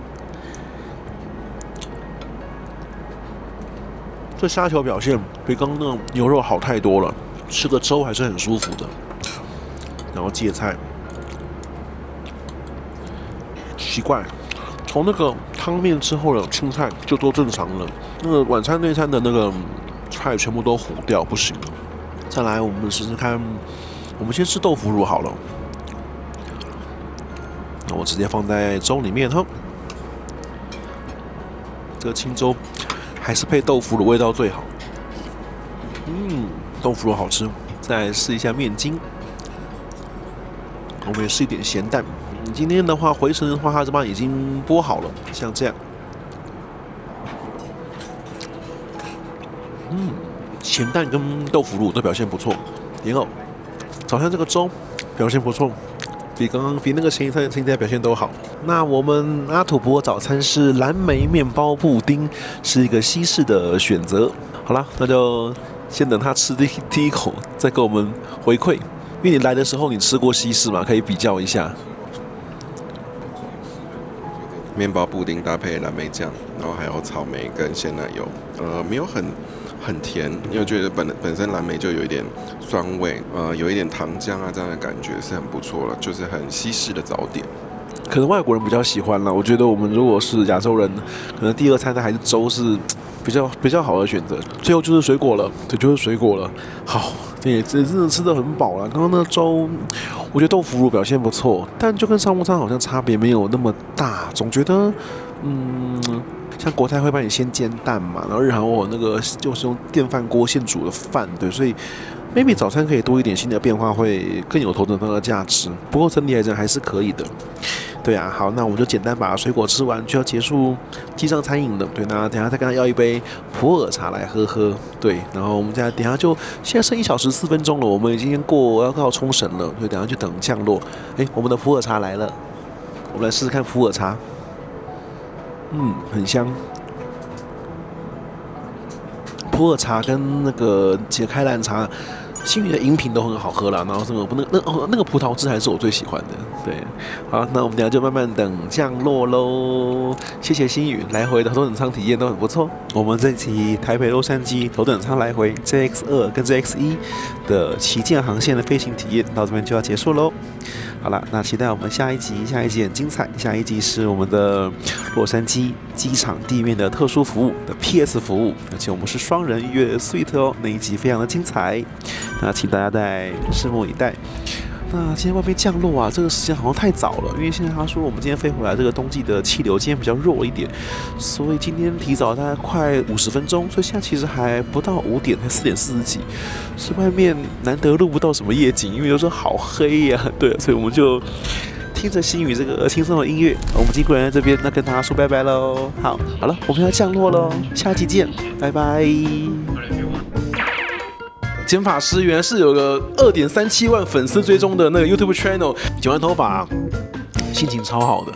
这虾球表现比刚刚那种牛肉好太多了，吃个粥还是很舒服的。然后芥菜，奇怪，从那个汤面之后的青菜就都正常了，那个晚餐那餐的那个菜全部都糊掉，不行了。再来，我们试试看，我们先吃豆腐乳好了。那我直接放在粥里面哈，这个清粥还是配豆腐乳味道最好。豆腐乳好吃。再来试一下面筋，我们也试一点咸蛋。今天的话，回程的话，它这边已经剥好了，像这样。咸蛋跟豆腐乳都表现不错。莲藕，早上这个粥表现不错。比那个前一餐表现都好。那我们阿土伯早餐是蓝莓面包布丁，是一个西式的选择。好了，那就先等他吃第一口，再给我们回馈。因为你来的时候你吃过西式嘛，可以比较一下。面包布丁搭配蓝莓酱，然后还有草莓跟鲜奶油，没有很甜，因为我觉得本身蓝莓就有一点酸味，有一点糖浆啊这样的感觉是很不错了，就是很西式的早点。可能外国人比较喜欢啦，我觉得我们如果是亚洲人，可能第二餐的还是粥是比较好的选择。最后就是水果了，对，就是水果了。好，也真的吃得很饱了。刚刚那个粥，我觉得豆腐乳表现不错，但就跟商务舱好像差别没有那么大，总觉得像国泰会帮你先煎蛋嘛，然后日韩我那个就是用电饭锅现煮的饭，对，所以 maybe 早餐可以多一点新的变化，会更有头等舱的价值。不过整体来讲还是可以的。对啊，好，那我们就简单把水果吃完，就要结束机上餐饮了。对，那等一下再跟他要一杯普洱茶来喝喝。对，然后我们等一下就现在剩1小时4分钟了，我们已经要到冲绳了，所以等一下就等降落。我们的普洱茶来了，我们来试试看普洱茶。很香。普洱茶跟那个解开兰茶，星宇的饮品都很好喝啦。然后什么那个葡萄汁还是我最喜欢的。对，好，那我们等一下就慢慢等降落喽。谢谢星宇，来回的头等舱体验都很不错。我们这期台北洛杉矶头等舱来回 JX2跟 JX1的旗舰航线的飞行体验到这边就要结束喽。好了，那期待我们下一集很精彩。下一集是我们的洛杉矶机场地面的特殊服务的 PS 服务，而且我们是双人预约 suite 哦，那一集非常的精彩。那请大家再拭目以待。那今天外面降落啊，这个时间好像太早了，因为现在他说我们今天飞回来，这个冬季的气流今天比较弱一点，所以今天提早大概快50分钟，所以现在其实还不到5点，才4点40几，所以外面难得录不到什么夜景，因为有时候好黑呀，对，所以我们就听着星宇这个轻松的音乐，我们经过人在这边，那跟大家说拜拜喽。好了，我们要降落喽，下期见，拜拜。剪发师原来是有个2.37万粉丝追踪的那个 YouTube channel， 剪完头发心情超好的。